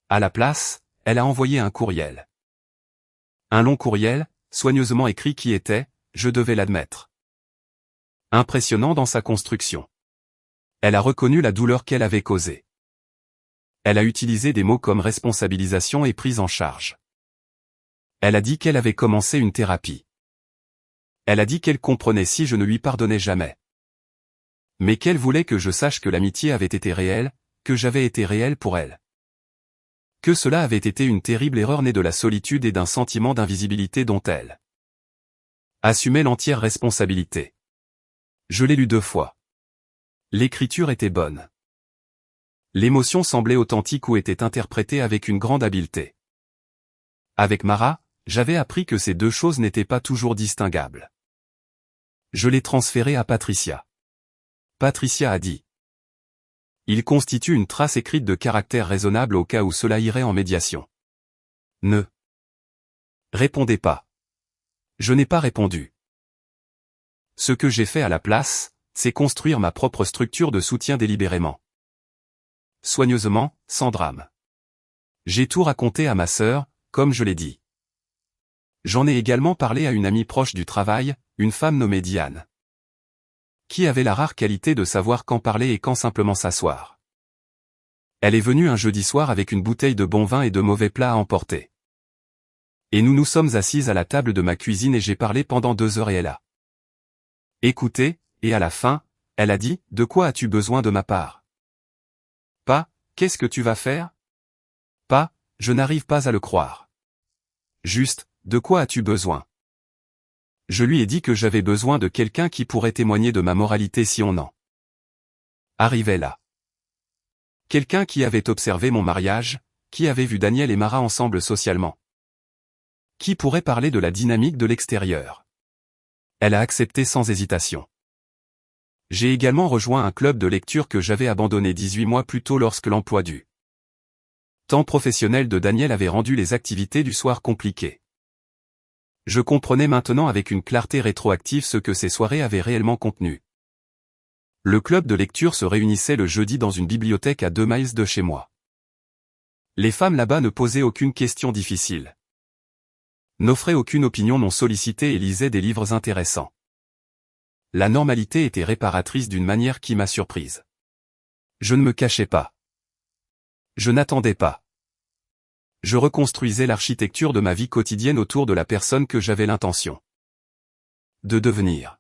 À la place, elle a envoyé un courriel. Un long courriel, soigneusement écrit qui était, je devais l'admettre, impressionnant dans sa construction. Elle a reconnu la douleur qu'elle avait causée. Elle a utilisé des mots comme responsabilisation et prise en charge. Elle a dit qu'elle avait commencé une thérapie. Elle a dit qu'elle comprenait si je ne lui pardonnais jamais. Mais qu'elle voulait que je sache que l'amitié avait été réelle, que j'avais été réel pour elle. Que cela avait été une terrible erreur née de la solitude et d'un sentiment d'invisibilité dont elle assumait l'entière responsabilité. Je l'ai lu 2 fois. L'écriture était bonne. L'émotion semblait authentique ou était interprétée avec une grande habileté. Avec Mara, j'avais appris que ces 2 choses n'étaient pas toujours distinguables. Je l'ai transféré à Patricia. Patricia a dit. Il constitue une trace écrite de caractère raisonnable au cas où cela irait en médiation. Ne répondez pas. Je n'ai pas répondu. Ce que j'ai fait à la place, c'est construire ma propre structure de soutien délibérément. Soigneusement, sans drame. J'ai tout raconté à ma sœur, comme je l'ai dit. J'en ai également parlé à une amie proche du travail, une femme nommée Diane, qui avait la rare qualité de savoir quand parler et quand simplement s'asseoir. Elle est venue un jeudi soir avec une bouteille de bon vin et de mauvais plats à emporter. Et nous nous sommes assises à la table de ma cuisine et j'ai parlé pendant 2 heures et elle a écouté, et à la fin, elle a dit, « De quoi as-tu besoin de ma part ?» Pas, « Qu'est-ce que tu vas faire ?» Pas, « Je n'arrive pas à le croire. » Juste, « De quoi as-tu besoin ?» Je lui ai dit que j'avais besoin de quelqu'un qui pourrait témoigner de ma moralité si on en arrivait là. Quelqu'un qui avait observé mon mariage, qui avait vu Daniel et Mara ensemble socialement. Qui pourrait parler de la dynamique de l'extérieur. Elle a accepté sans hésitation. J'ai également rejoint un club de lecture que j'avais abandonné 18 mois plus tôt lorsque l'emploi du temps professionnel de Daniel avait rendu les activités du soir compliquées. Je comprenais maintenant avec une clarté rétroactive ce que ces soirées avaient réellement contenu. Le club de lecture se réunissait le jeudi dans une bibliothèque à 2 miles de chez moi. Les femmes là-bas ne posaient aucune question difficile. N'offraient aucune opinion non sollicitée et lisaient des livres intéressants. La normalité était réparatrice d'une manière qui m'a surprise. Je ne me cachais pas. Je n'attendais pas. Je reconstruisais l'architecture de ma vie quotidienne autour de la personne que j'avais l'intention de devenir.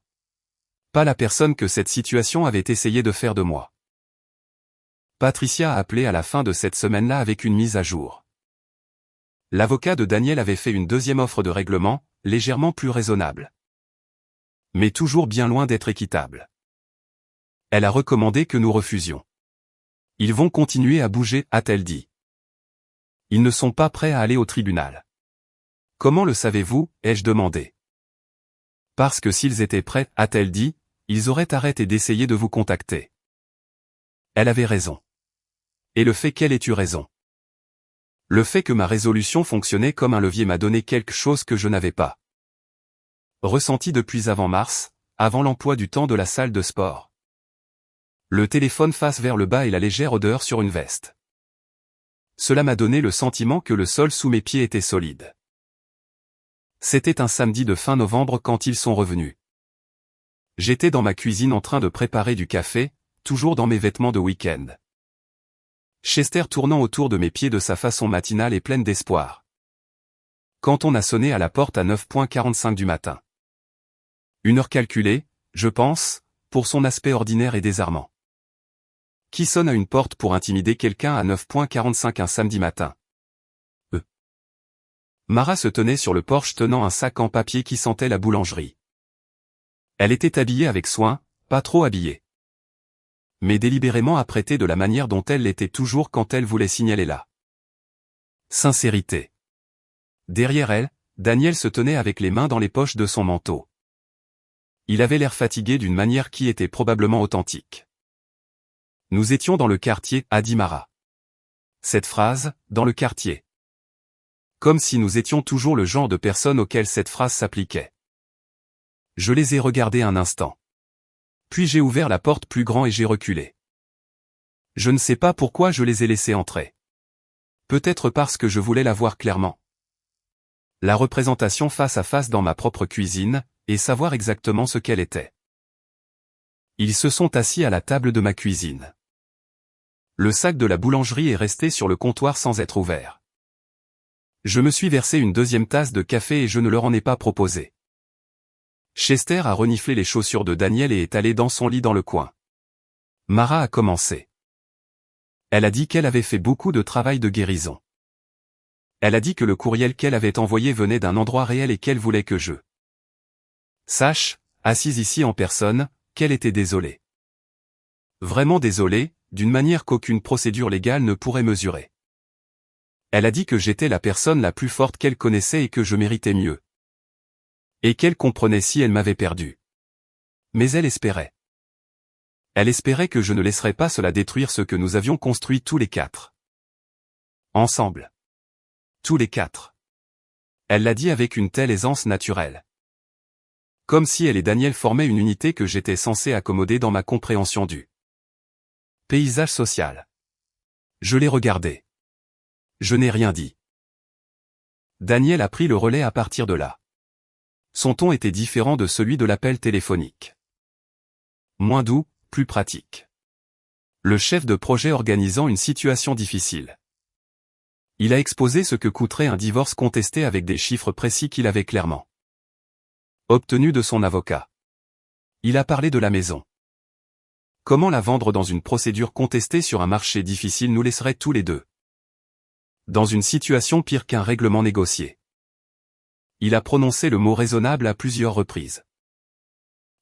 Pas la personne que cette situation avait essayé de faire de moi. Patricia a appelé à la fin de cette semaine-là avec une mise à jour. L'avocat de Daniel avait fait une 2e offre de règlement, légèrement plus raisonnable. Mais toujours bien loin d'être équitable. Elle a recommandé que nous refusions. Ils vont continuer à bouger, a-t-elle dit. Ils ne sont pas prêts à aller au tribunal. Comment le savez-vous, ai-je demandé. Parce que s'ils étaient prêts, a-t-elle dit, ils auraient arrêté d'essayer de vous contacter. Elle avait raison. Et le fait qu'elle ait eu raison. Le fait que ma résolution fonctionnait comme un levier m'a donné quelque chose que je n'avais pas ressenti depuis avant mars, avant l'emploi du temps de la salle de sport. Le téléphone face vers le bas et la légère odeur sur une veste. Cela m'a donné le sentiment que le sol sous mes pieds était solide. C'était un samedi de fin novembre quand ils sont revenus. J'étais dans ma cuisine en train de préparer du café, toujours dans mes vêtements de week-end. Chester tournant autour de mes pieds de sa façon matinale et pleine d'espoir. Quand on a sonné à la porte à 9h45 du matin. 1 heure calculée, je pense, pour son aspect ordinaire et désarmant. Qui sonne à une porte pour intimider quelqu'un à 9h45 un samedi matin? Mara se tenait sur le porche tenant un sac en papier qui sentait la boulangerie. Elle était habillée avec soin, pas trop habillée. Mais délibérément apprêtée de la manière dont elle l'était toujours quand elle voulait signaler la sincérité. Derrière elle, Daniel se tenait avec les mains dans les poches de son manteau. Il avait l'air fatigué d'une manière qui était probablement authentique. Nous étions dans le quartier, a dit Mara. Cette phrase, dans le quartier. Comme si nous étions toujours le genre de personnes auxquelles cette phrase s'appliquait. Je les ai regardés un instant. Puis j'ai ouvert la porte plus grand et j'ai reculé. Je ne sais pas pourquoi je les ai laissés entrer. Peut-être parce que je voulais la voir clairement. La représentation face à face dans ma propre cuisine, et savoir exactement ce qu'elle était. Ils se sont assis à la table de ma cuisine. Le sac de la boulangerie est resté sur le comptoir sans être ouvert. Je me suis versé une deuxième tasse de café et je ne leur en ai pas proposé. Chester a reniflé les chaussures de Daniel et est allé dans son lit dans le coin. Mara a commencé. Elle a dit qu'elle avait fait beaucoup de travail de guérison. Elle a dit que le courriel qu'elle avait envoyé venait d'un endroit réel et qu'elle voulait que je sache, assise ici en personne, qu'elle était désolée. Vraiment désolée, d'une manière qu'aucune procédure légale ne pourrait mesurer. Elle a dit que j'étais la personne la plus forte qu'elle connaissait et que je méritais mieux. Et qu'elle comprenait si elle m'avait perdu. Mais elle espérait. Elle espérait que je ne laisserais pas cela détruire ce que nous avions construit tous les quatre. Ensemble. Tous les quatre. Elle l'a dit avec une telle aisance naturelle. Comme si elle et Daniel formaient une unité que j'étais censé accommoder dans ma compréhension du paysage social. Je l'ai regardé. Je n'ai rien dit. Daniel a pris le relais à partir de là. Son ton était différent de celui de l'appel téléphonique. Moins doux, plus pratique. Le chef de projet organisant une situation difficile. Il a exposé ce que coûterait un divorce contesté avec des chiffres précis qu'il avait clairement obtenus de son avocat. Il a parlé de la maison. Comment la vendre dans une procédure contestée sur un marché difficile nous laisserait tous les deux dans une situation pire qu'un règlement négocié. Il a prononcé le mot raisonnable à plusieurs reprises.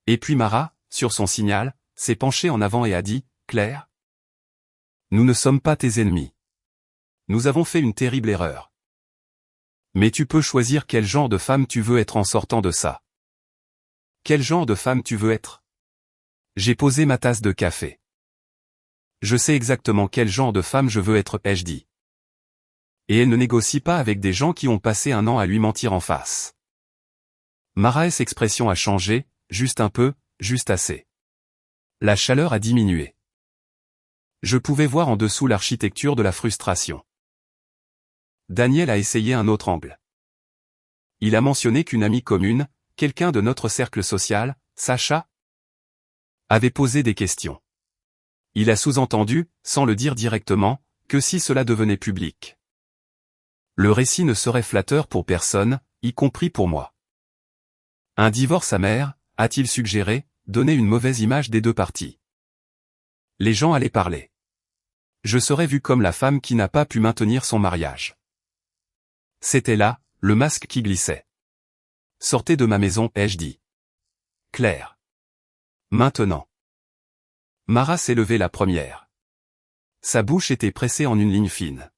Et puis Mara, sur son signal, s'est penchée en avant et a dit, « Claire, nous ne sommes pas tes ennemis. Nous avons fait une terrible erreur. Mais tu peux choisir quel genre de femme tu veux être en sortant de ça. Quel genre de femme tu veux être ?» J'ai posé ma tasse de café. Je sais exactement quel genre de femme je veux être, ai-je dit. Et elle ne négocie pas avec des gens qui ont passé un an à lui mentir en face. Mara's expression a changé, juste un peu, juste assez. La chaleur a diminué. Je pouvais voir en dessous l'architecture de la frustration. Daniel a essayé un autre angle. Il a mentionné qu'une amie commune, quelqu'un de notre cercle social, Sacha, avait posé des questions. Il a sous-entendu, sans le dire directement, que si cela devenait public, le récit ne serait flatteur pour personne, y compris pour moi. Un divorce amer, a-t-il suggéré, donnait une mauvaise image des deux parties. Les gens allaient parler. Je serais vu comme la femme qui n'a pas pu maintenir son mariage. C'était là, le masque qui glissait. Sortez de ma maison, ai-je dit. Claire. Maintenant. Mara s'est levée la première. Sa bouche était pressée en une ligne fine.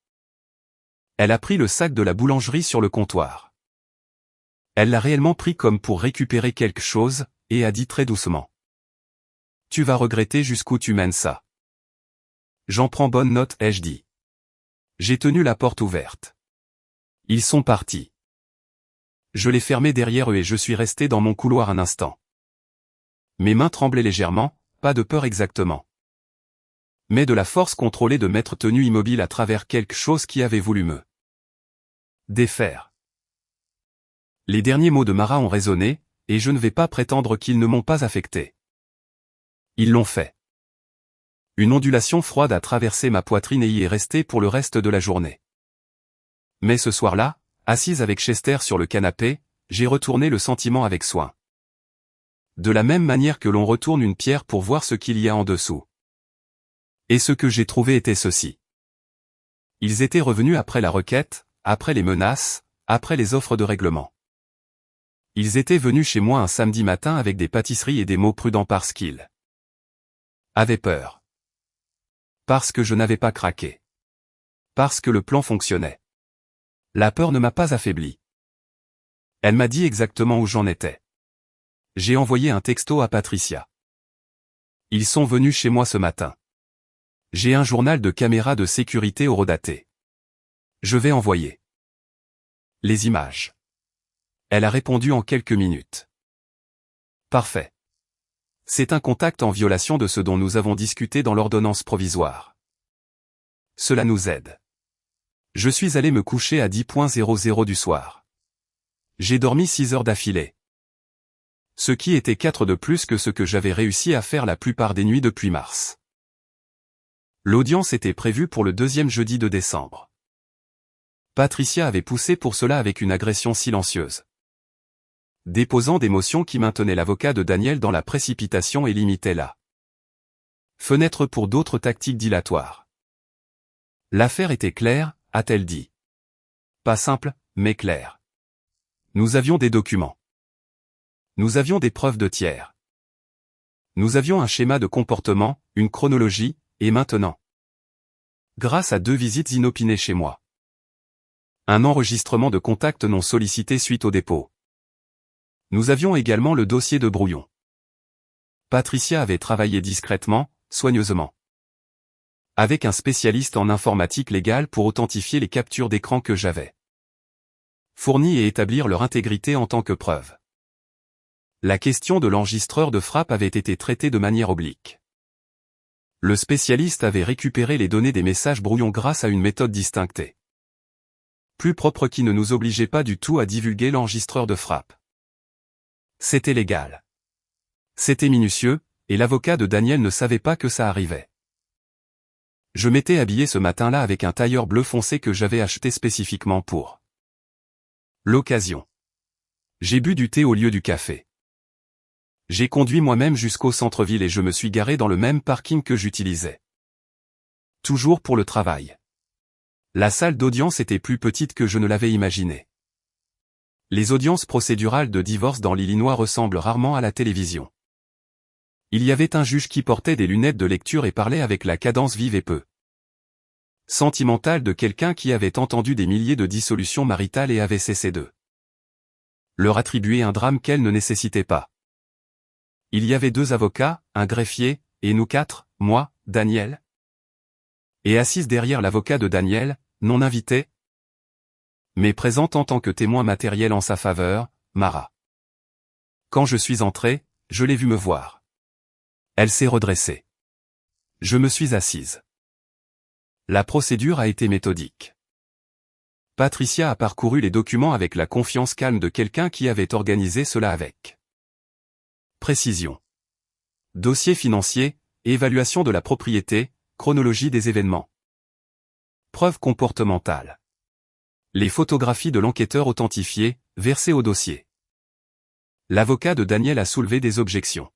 Elle a pris le sac de la boulangerie sur le comptoir. Elle l'a réellement pris comme pour récupérer quelque chose, et a dit très doucement. Tu vas regretter jusqu'où tu mènes ça. J'en prends bonne note, ai-je dit. J'ai tenu la porte ouverte. Ils sont partis. Je l'ai fermée derrière eux et je suis resté dans mon couloir un instant. Mes mains tremblaient légèrement, pas de peur exactement. Mais de la force contrôlée de m'être tenu immobile à travers quelque chose qui avait voulu me défaire. Les derniers mots de Mara ont résonné, et je ne vais pas prétendre qu'ils ne m'ont pas affecté. Ils l'ont fait. Une ondulation froide a traversé ma poitrine et y est restée pour le reste de la journée. Mais ce soir-là, assise avec Chester sur le canapé, j'ai retourné le sentiment avec soin. De la même manière que l'on retourne une pierre pour voir ce qu'il y a en dessous. Et ce que j'ai trouvé était ceci. Ils étaient revenus après la requête, après les menaces, après les offres de règlement. Ils étaient venus chez moi un samedi matin avec des pâtisseries et des mots prudents parce qu'ils avaient peur. Parce que je n'avais pas craqué. Parce que le plan fonctionnait. La peur ne m'a pas affaibli. Elle m'a dit exactement où j'en étais. J'ai envoyé un texto à Patricia. Ils sont venus chez moi ce matin. J'ai un journal de caméra de sécurité horodaté. Je vais envoyer les images. Elle a répondu en quelques minutes. Parfait. C'est un contact en violation de ce dont nous avons discuté dans l'ordonnance provisoire. Cela nous aide. Je suis allé me coucher à 10h00 du soir. J'ai dormi 6 heures d'affilée. Ce qui était 4 de plus que ce que j'avais réussi à faire la plupart des nuits depuis mars. L'audience était prévue pour le 2e jeudi de décembre. Patricia avait poussé pour cela avec une agression silencieuse, déposant des motions qui maintenaient l'avocat de Daniel dans la précipitation et limitaient la fenêtre pour d'autres tactiques dilatoires. L'affaire était claire, a-t-elle dit. Pas simple, mais claire. Nous avions des documents. Nous avions des preuves de tiers. Nous avions un schéma de comportement, une chronologie, et maintenant, grâce à 2 visites inopinées chez moi, un enregistrement de contact non sollicité suite au dépôt. Nous avions également le dossier de brouillon. Patricia avait travaillé discrètement, soigneusement, avec un spécialiste en informatique légale pour authentifier les captures d'écran que j'avais fournies et établir leur intégrité en tant que preuve. La question de l'enregistreur de frappe avait été traitée de manière oblique. Le spécialiste avait récupéré les données des messages brouillons grâce à une méthode distinctée, plus propre qui ne nous obligeait pas du tout à divulguer l'enregistreur de frappe. C'était légal. C'était minutieux, et l'avocat de Daniel ne savait pas que ça arrivait. Je m'étais habillé ce matin-là avec un tailleur bleu foncé que j'avais acheté spécifiquement pour l'occasion. J'ai bu du thé au lieu du café. J'ai conduit moi-même jusqu'au centre-ville et je me suis garé dans le même parking que j'utilisais toujours pour le travail. La salle d'audience était plus petite que je ne l'avais imaginé. Les audiences procédurales de divorce dans l'Illinois ressemblent rarement à la télévision. Il y avait un juge qui portait des lunettes de lecture et parlait avec la cadence vive et peu sentimentale de quelqu'un qui avait entendu des milliers de dissolutions maritales et avait cessé de leur attribuer un drame qu'elle ne nécessitait pas. Il y avait 2 avocats, un greffier, et nous 4, moi, Daniel. Et assise derrière l'avocat de Daniel, non invité, mais présente en tant que témoin matériel en sa faveur, Mara. Quand je suis entré, je l'ai vue me voir. Elle s'est redressée. Je me suis assise. La procédure a été méthodique. Patricia a parcouru les documents avec la confiance calme de quelqu'un qui avait organisé cela avec précision. Dossier financier, évaluation de la propriété, chronologie des événements. Preuves comportementales. Les photographies de l'enquêteur authentifiées, versées au dossier. L'avocat de Daniel a soulevé des objections.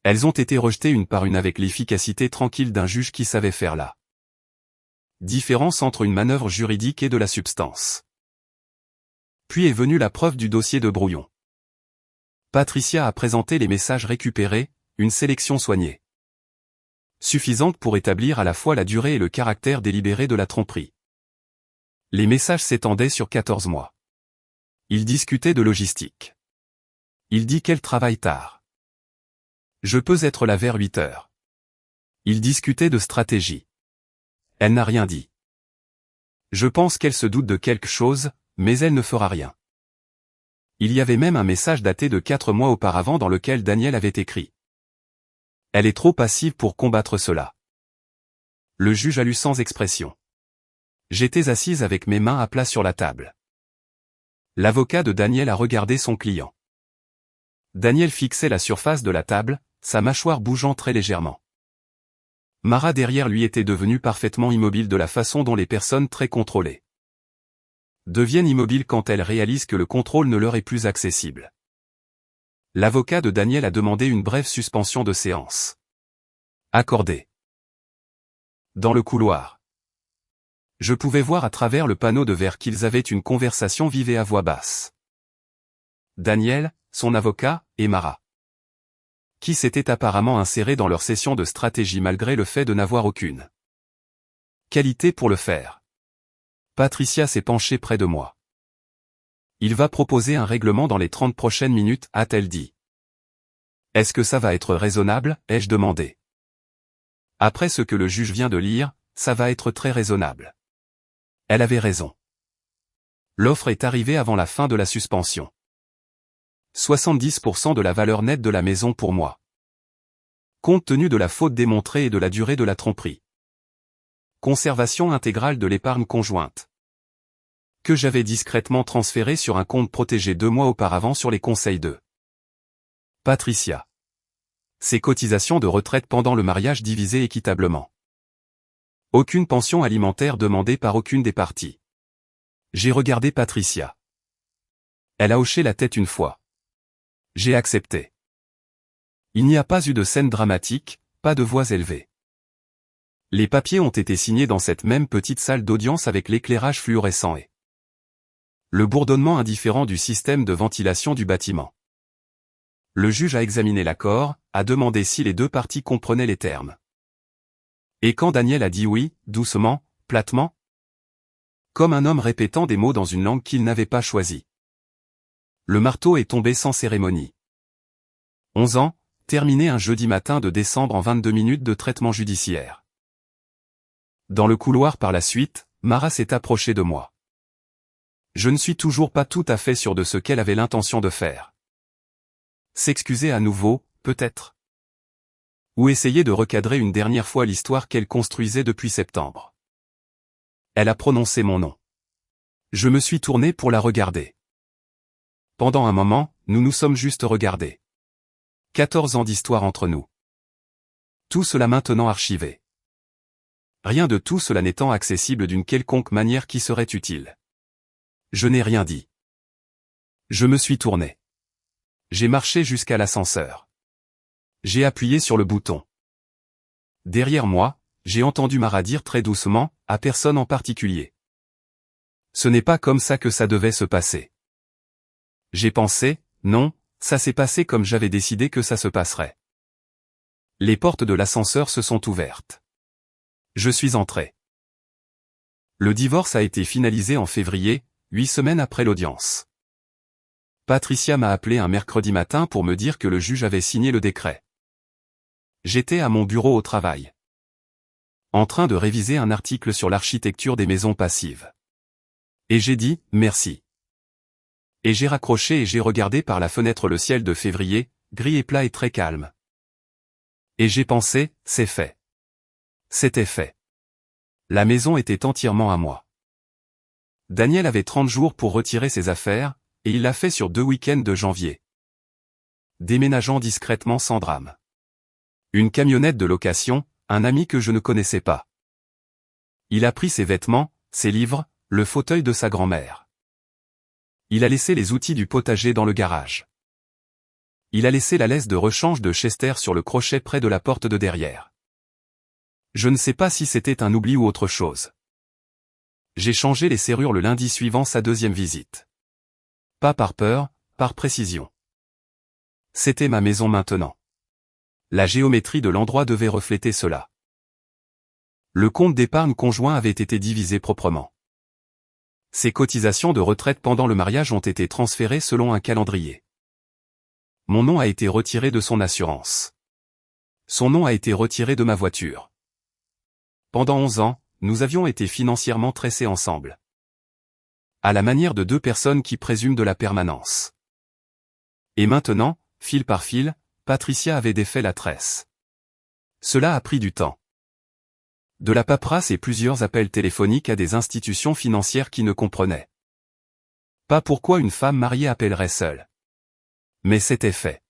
Elles ont été rejetées une par une avec l'efficacité tranquille d'un juge qui savait faire la différence entre une manœuvre juridique et de la substance. Puis est venue la preuve du dossier de brouillon. Patricia a présenté les messages récupérés, une sélection soignée, suffisante pour établir à la fois la durée et le caractère délibéré de la tromperie. Les messages s'étendaient sur 14 mois. Il discutait de logistique. Il dit qu'elle travaille tard. Je peux être là vers 8 heures. Il discutait de stratégie. Elle n'a rien dit. Je pense qu'elle se doute de quelque chose, mais elle ne fera rien. Il y avait même un message daté de 4 mois auparavant dans lequel Daniel avait écrit. Elle est trop passive pour combattre cela. Le juge a lu sans expression. J'étais assise avec mes mains à plat sur la table. L'avocat de Daniel a regardé son client. Daniel fixait la surface de la table, sa mâchoire bougeant très légèrement. Mara derrière lui était devenue parfaitement immobile de la façon dont les personnes très contrôlées deviennent immobiles quand elles réalisent que le contrôle ne leur est plus accessible. L'avocat de Daniel a demandé une brève suspension de séance. Accordée. Dans le couloir. Je pouvais voir à travers le panneau de verre qu'ils avaient une conversation vive et à voix basse. Daniel, son avocat, et Mara, qui s'étaient apparemment insérés dans leur session de stratégie malgré le fait de n'avoir aucune qualité pour le faire. Patricia s'est penchée près de moi. Il va proposer un règlement dans les 30 prochaines minutes, a-t-elle dit. Est-ce que ça va être raisonnable, ai-je demandé. Après ce que le juge vient de lire, ça va être très raisonnable. Elle avait raison. L'offre est arrivée avant la fin de la suspension. 70% de la valeur nette de la maison pour moi. Compte tenu de la faute démontrée et de la durée de la tromperie. Conservation intégrale de l'épargne conjointe. Que j'avais discrètement transféré sur un compte protégé 2 mois auparavant sur les conseils de Patricia. Ses cotisations de retraite pendant le mariage divisées équitablement. Aucune pension alimentaire demandée par aucune des parties. J'ai regardé Patricia. Elle a hoché la tête une fois. J'ai accepté. Il n'y a pas eu de scène dramatique, pas de voix élevées. Les papiers ont été signés dans cette même petite salle d'audience avec l'éclairage fluorescent et le bourdonnement indifférent du système de ventilation du bâtiment. Le juge a examiné l'accord, a demandé si les deux parties comprenaient les termes. Et quand Daniel a dit oui, doucement, platement, comme un homme répétant des mots dans une langue qu'il n'avait pas choisie. Le marteau est tombé sans cérémonie. 11 ans, terminé un jeudi matin de décembre en 22 minutes de traitement judiciaire. Dans le couloir par la suite, Mara s'est approchée de moi. Je ne suis toujours pas tout à fait sûr de ce qu'elle avait l'intention de faire. S'excuser à nouveau, peut-être. Ou essayer de recadrer une dernière fois l'histoire qu'elle construisait depuis septembre. Elle a prononcé mon nom. Je me suis tourné pour la regarder. Pendant un moment, nous nous sommes juste regardés. 14 ans d'histoire entre nous. Tout cela maintenant archivé. Rien de tout cela n'étant accessible d'une quelconque manière qui serait utile. Je n'ai rien dit. Je me suis tourné. J'ai marché jusqu'à l'ascenseur. J'ai appuyé sur le bouton. Derrière moi, j'ai entendu Mara dire très doucement, à personne en particulier. Ce n'est pas comme ça que ça devait se passer. J'ai pensé, non, ça s'est passé comme j'avais décidé que ça se passerait. Les portes de l'ascenseur se sont ouvertes. Je suis entré. Le divorce a été finalisé en février, 8 semaines après l'audience. Patricia m'a appelé un mercredi matin pour me dire que le juge avait signé le décret. J'étais à mon bureau au travail. En train de réviser un article sur l'architecture des maisons passives. Et j'ai dit, merci. Et j'ai raccroché et j'ai regardé par la fenêtre le ciel de février, gris et plat et très calme. Et j'ai pensé, c'est fait. C'était fait. La maison était entièrement à moi. Daniel avait 30 jours pour retirer ses affaires, et il l'a fait sur 2 week-ends de janvier. Déménageant discrètement sans drame. Une camionnette de location, un ami que je ne connaissais pas. Il a pris ses vêtements, ses livres, le fauteuil de sa grand-mère. Il a laissé les outils du potager dans le garage. Il a laissé la laisse de rechange de Chester sur le crochet près de la porte de derrière. Je ne sais pas si c'était un oubli ou autre chose. J'ai changé les serrures le lundi suivant sa deuxième visite. Pas par peur, par précision. C'était ma maison maintenant. La géométrie de l'endroit devait refléter cela. Le compte d'épargne conjoint avait été divisé proprement. Ses cotisations de retraite pendant le mariage ont été transférées selon un calendrier. Mon nom a été retiré de son assurance. Son nom a été retiré de ma voiture. Pendant 11 ans, nous avions été financièrement tressés ensemble. À la manière de 2 personnes qui présument de la permanence. Et maintenant, fil par fil, Patricia avait défait la tresse. Cela a pris du temps. De la paperasse et plusieurs appels téléphoniques à des institutions financières qui ne comprenaient pas pourquoi une femme mariée appellerait seule. Mais c'était fait.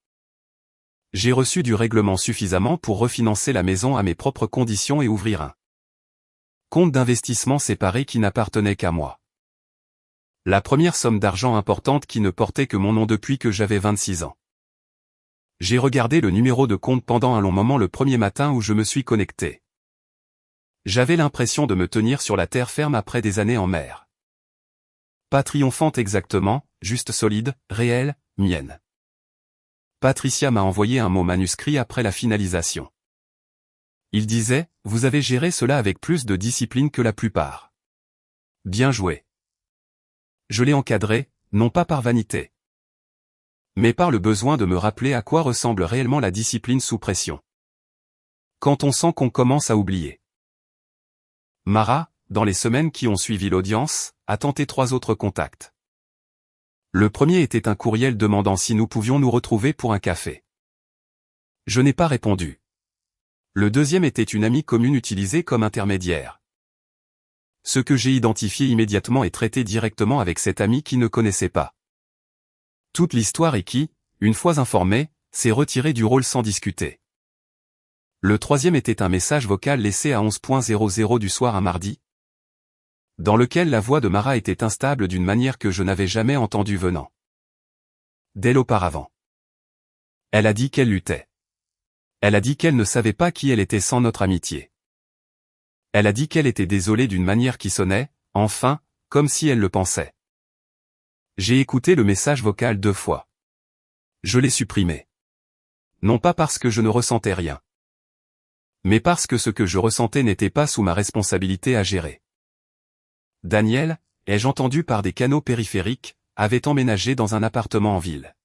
J'ai reçu du règlement suffisamment pour refinancer la maison à mes propres conditions et ouvrir un compte d'investissement séparé qui n'appartenait qu'à moi. La première somme d'argent importante qui ne portait que mon nom depuis que j'avais 26 ans. J'ai regardé le numéro de compte pendant un long moment le premier matin où je me suis connecté. J'avais l'impression de me tenir sur la terre ferme après des années en mer. Pas triomphante exactement, juste solide, réelle, mienne. Patricia m'a envoyé un mot manuscrit après la finalisation. Il disait, vous avez géré cela avec plus de discipline que la plupart. Bien joué. Je l'ai encadré, non pas par vanité. mais par le besoin de me rappeler à quoi ressemble réellement la discipline sous pression. Quand on sent qu'on commence à oublier. Mara, dans les semaines qui ont suivi l'audience, a tenté 3 autres contacts. Le premier était un courriel demandant si nous pouvions nous retrouver pour un café. Je n'ai pas répondu. Le deuxième était une amie commune utilisée comme intermédiaire. Ce que j'ai identifié immédiatement et traité directement avec cette amie qui ne connaissait pas toute l'histoire et qui, une fois informée, s'est retirée du rôle sans discuter. Le troisième était un message vocal laissé à 11h00 du soir un mardi, dans lequel la voix de Mara était instable d'une manière que je n'avais jamais entendue venant d'elle auparavant. Elle a dit qu'elle luttait. Elle a dit qu'elle ne savait pas qui elle était sans notre amitié. Elle a dit qu'elle était désolée d'une manière qui sonnait, enfin, comme si elle le pensait. J'ai écouté le message vocal 2 fois. Je l'ai supprimé. Non pas parce que je ne ressentais rien, mais parce que ce que je ressentais n'était pas sous ma responsabilité à gérer. Daniel, ai-je entendu par des canaux périphériques, avait emménagé dans un appartement en ville.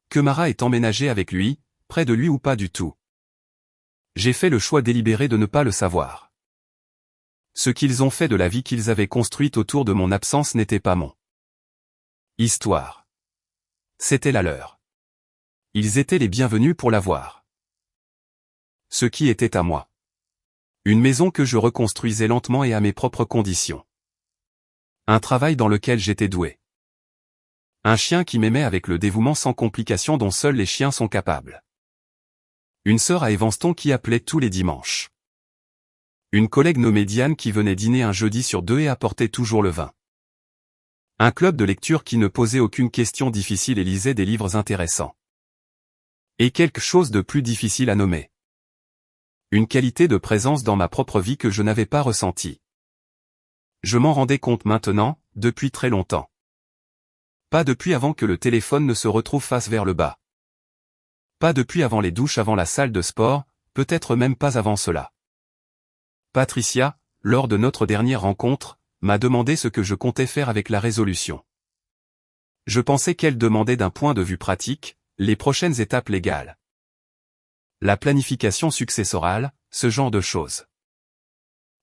Que Mara ait emménagé avec lui, près de lui ou pas du tout. J'ai fait le choix délibéré de ne pas le savoir. Ce qu'ils ont fait de la vie qu'ils avaient construite autour de mon absence n'était pas mon histoire. C'était la leur. Ils étaient les bienvenus pour la voir. Ce qui était à moi. Une maison que je reconstruisais lentement et à mes propres conditions. Un travail dans lequel j'étais doué. Un chien qui m'aimait avec le dévouement sans complication dont seuls les chiens sont capables. Une sœur à Evanston qui appelait tous les dimanches. Une collègue nommée Diane qui venait dîner un jeudi sur 2 et apportait toujours le vin. Un club de lecture qui ne posait aucune question difficile et lisait des livres intéressants. Et quelque chose de plus difficile à nommer. Une qualité de présence dans ma propre vie que je n'avais pas ressentie. Je m'en rendais compte maintenant, depuis très longtemps. Pas depuis avant que le téléphone ne se retrouve face vers le bas. Pas depuis avant les douches avant la salle de sport, peut-être même pas avant cela. Patricia, lors de notre dernière rencontre, m'a demandé ce que je comptais faire avec la résolution. Je pensais qu'elle demandait d'un point de vue pratique, les prochaines étapes légales. La planification successorale, ce genre de choses.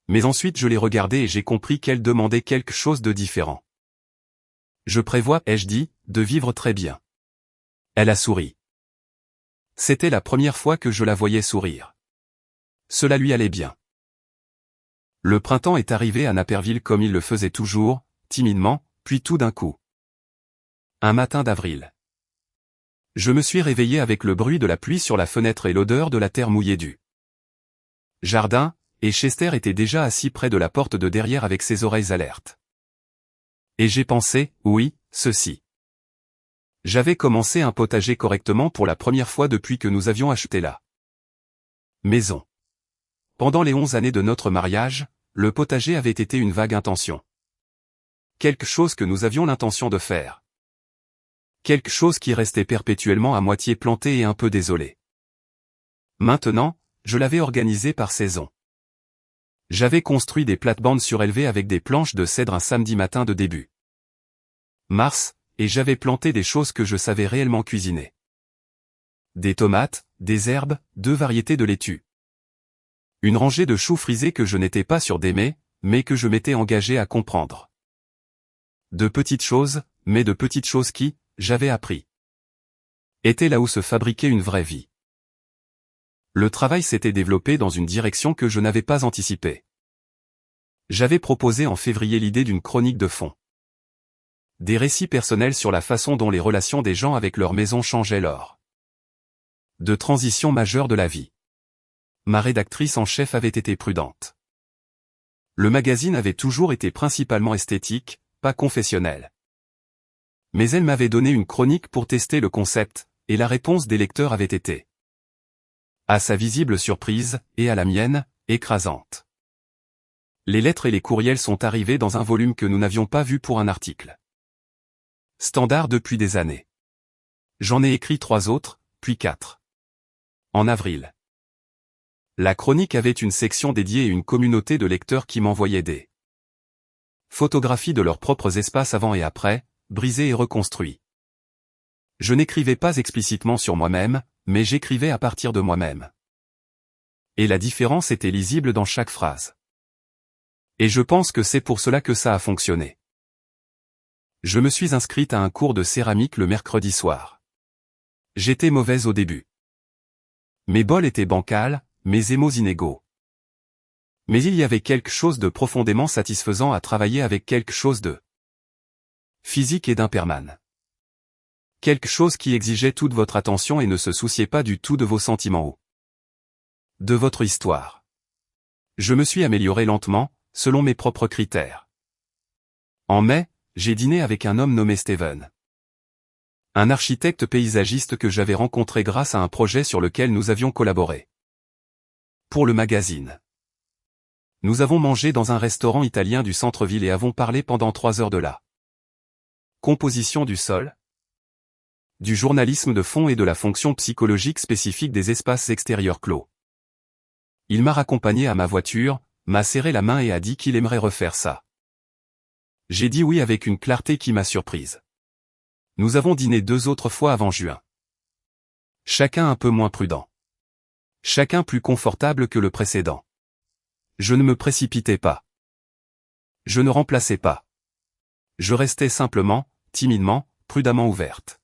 Mais ensuite je l'ai regardée et j'ai compris qu'elle demandait quelque chose de différent. Je prévois, ai-je dit, de vivre très bien. Elle a souri. C'était la première fois que je la voyais sourire. Cela lui allait bien. Le printemps est arrivé à Naperville comme il le faisait toujours, timidement, puis tout d'un coup. Un matin d'avril. Je me suis réveillé avec le bruit de la pluie sur la fenêtre et l'odeur de la terre mouillée du jardin, et Chester était déjà assis près de la porte de derrière avec ses oreilles alertes. Et j'ai pensé, oui, ceci. J'avais commencé un potager correctement pour la première fois depuis que nous avions acheté la maison. Pendant les 11 années de notre mariage, le potager avait été une vague intention. Quelque chose que nous avions l'intention de faire. Quelque chose qui restait perpétuellement à moitié planté et un peu désolé. Maintenant, je l'avais organisé par saison. J'avais construit des plates-bandes surélevées avec des planches de cèdre un samedi matin de début mars, et j'avais planté des choses que je savais réellement cuisiner. Des tomates, des herbes, 2 variétés de laitue. Une rangée de choux frisés que je n'étais pas sûr d'aimer, mais que je m'étais engagé à comprendre. De petites choses, mais de petites choses qui, j'avais appris, étaient là où se fabriquait une vraie vie. Le travail s'était développé dans une direction que je n'avais pas anticipée. J'avais proposé en février l'idée d'une chronique de fond. Des récits personnels sur la façon dont les relations des gens avec leur maison changeaient lors de transitions majeures de la vie. Ma rédactrice en chef avait été prudente. Le magazine avait toujours été principalement esthétique, pas confessionnel. Mais elle m'avait donné une chronique pour tester le concept, et la réponse des lecteurs avait été, à sa visible surprise, et à la mienne, écrasante. Les lettres et les courriels sont arrivés dans un volume que nous n'avions pas vu pour un article standard depuis des années. J'en ai écrit 3 autres, puis 4. En avril. La chronique avait une section dédiée et une communauté de lecteurs qui m'envoyaient des photographies de leurs propres espaces avant et après, brisés et reconstruits. Je n'écrivais pas explicitement sur moi-même, mais j'écrivais à partir de moi-même. Et la différence était lisible dans chaque phrase. Et je pense que c'est pour cela que ça a fonctionné. Je me suis inscrite à un cours de céramique le mercredi soir. J'étais mauvaise au début. Mes bols étaient bancals, mes émaux inégaux. Mais il y avait quelque chose de profondément satisfaisant à travailler avec quelque chose de physique et d'impermanent. Quelque chose qui exigeait toute votre attention et ne se souciait pas du tout de vos sentiments ou de votre histoire. Je me suis amélioré lentement, selon mes propres critères. En mai, j'ai dîné avec un homme nommé Steven. Un architecte paysagiste que j'avais rencontré grâce à un projet sur lequel nous avions collaboré. Pour le magazine. Nous avons mangé dans un restaurant italien du centre-ville et avons parlé pendant 3 heures de la composition du sol, du journalisme de fond et de la fonction psychologique spécifique des espaces extérieurs clos. Il m'a raccompagné à ma voiture, m'a serré la main et a dit qu'il aimerait refaire ça. J'ai dit oui avec une clarté qui m'a surprise. Nous avons dîné 2 autres fois avant juin. Chacun un peu moins prudent. Chacun plus confortable que le précédent. Je ne me précipitais pas. Je ne remplaçais pas. Je restais simplement, timidement, prudemment ouverte.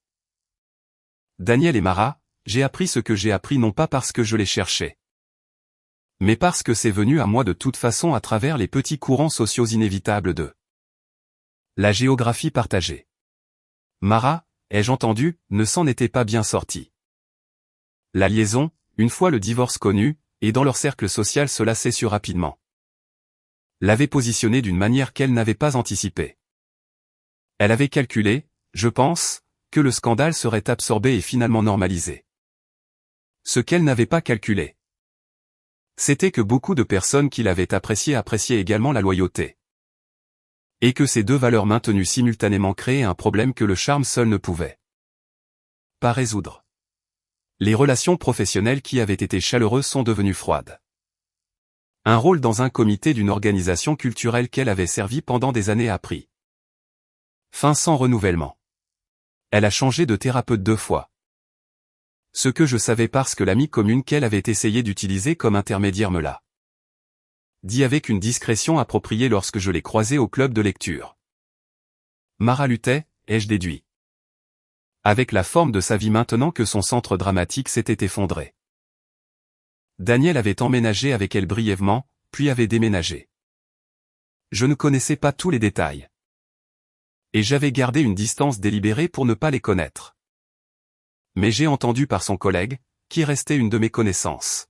Daniel et Mara, j'ai appris ce que j'ai appris non pas parce que je l'ai cherché, mais parce que c'est venu à moi de toute façon à travers les petits courants sociaux inévitables de la géographie partagée. Mara, ai-je entendu, ne s'en était pas bien sortie. La liaison, une fois le divorce connu, et dans leur cercle social cela s'est su rapidement. L'avait positionnée d'une manière qu'elle n'avait pas anticipée. Elle avait calculé, je pense, que le scandale serait absorbé et finalement normalisé. Ce qu'elle n'avait pas calculé, c'était que beaucoup de personnes qui l'avaient appréciaient également la loyauté. Et que ces 2 valeurs maintenues simultanément créaient un problème que le charme seul ne pouvait pas résoudre. Les relations professionnelles qui avaient été chaleureuses sont devenues froides. Un rôle dans un comité d'une organisation culturelle qu'elle avait servi pendant des années a pris fin sans renouvellement. Elle a changé de thérapeute 2 fois. Ce que je savais parce que l'amie commune qu'elle avait essayé d'utiliser comme intermédiaire me l'a dit avec une discrétion appropriée lorsque je l'ai croisée au club de lecture. Mara luttait, ai-je déduit, avec la forme de sa vie maintenant que son centre dramatique s'était effondré. Daniel avait emménagé avec elle brièvement, puis avait déménagé. Je ne connaissais pas tous les détails. Et j'avais gardé une distance délibérée pour ne pas les connaître. Mais j'ai entendu par son collègue, qui restait une de mes connaissances,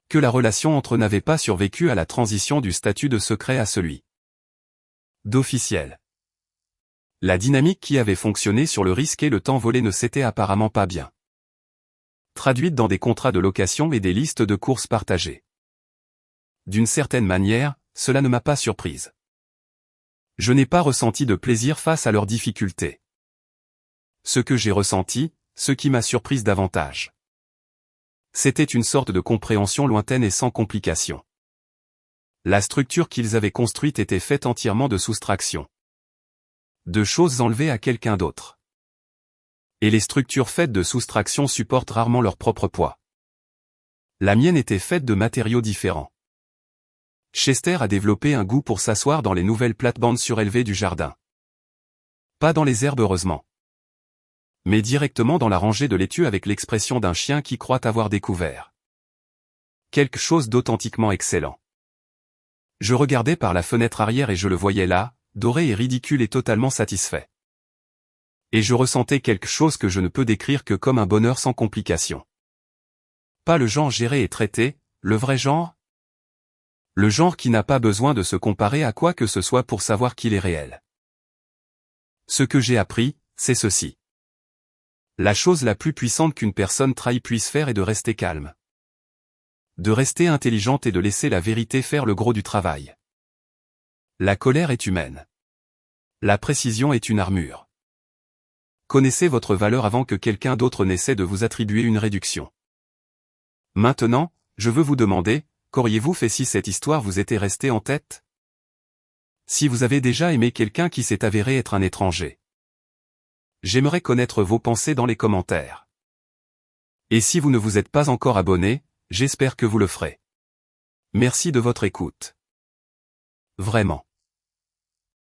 que la relation entre eux n'avait pas survécu à la transition du statut de secret à celui d'officiel. La dynamique qui avait fonctionné sur le risque et le temps volé ne s'était apparemment pas bien traduite dans des contrats de location et des listes de courses partagées. D'une certaine manière, cela ne m'a pas surprise. Je n'ai pas ressenti de plaisir face à leurs difficultés. Ce que j'ai ressenti, ce qui m'a surprise davantage, c'était une sorte de compréhension lointaine et sans complication. La structure qu'ils avaient construite était faite entièrement de soustraction. De choses enlevées à quelqu'un d'autre. Et les structures faites de soustraction supportent rarement leur propre poids. La mienne était faite de matériaux différents. Chester a développé un goût pour s'asseoir dans les nouvelles plates-bandes surélevées du jardin. Pas dans les herbes heureusement. Mais directement dans la rangée de laitue avec l'expression d'un chien qui croit avoir découvert quelque chose d'authentiquement excellent. Je regardais par la fenêtre arrière et je le voyais là, doré et ridicule et totalement satisfait. Et je ressentais quelque chose que je ne peux décrire que comme un bonheur sans complication. Pas le genre géré et traité, le vrai genre. Le genre qui n'a pas besoin de se comparer à quoi que ce soit pour savoir qu'il est réel. Ce que j'ai appris, c'est ceci. La chose la plus puissante qu'une personne trahie puisse faire est de rester calme. De rester intelligente et de laisser la vérité faire le gros du travail. La colère est humaine. La précision est une armure. Connaissez votre valeur avant que quelqu'un d'autre n'essaie de vous attribuer une réduction. Maintenant, je veux vous demander, qu'auriez-vous fait si cette histoire vous était restée en tête? Si vous avez déjà aimé quelqu'un qui s'est avéré être un étranger. J'aimerais connaître vos pensées dans les commentaires. Et si vous ne vous êtes pas encore abonné, j'espère que vous le ferez. Merci de votre écoute. Vraiment.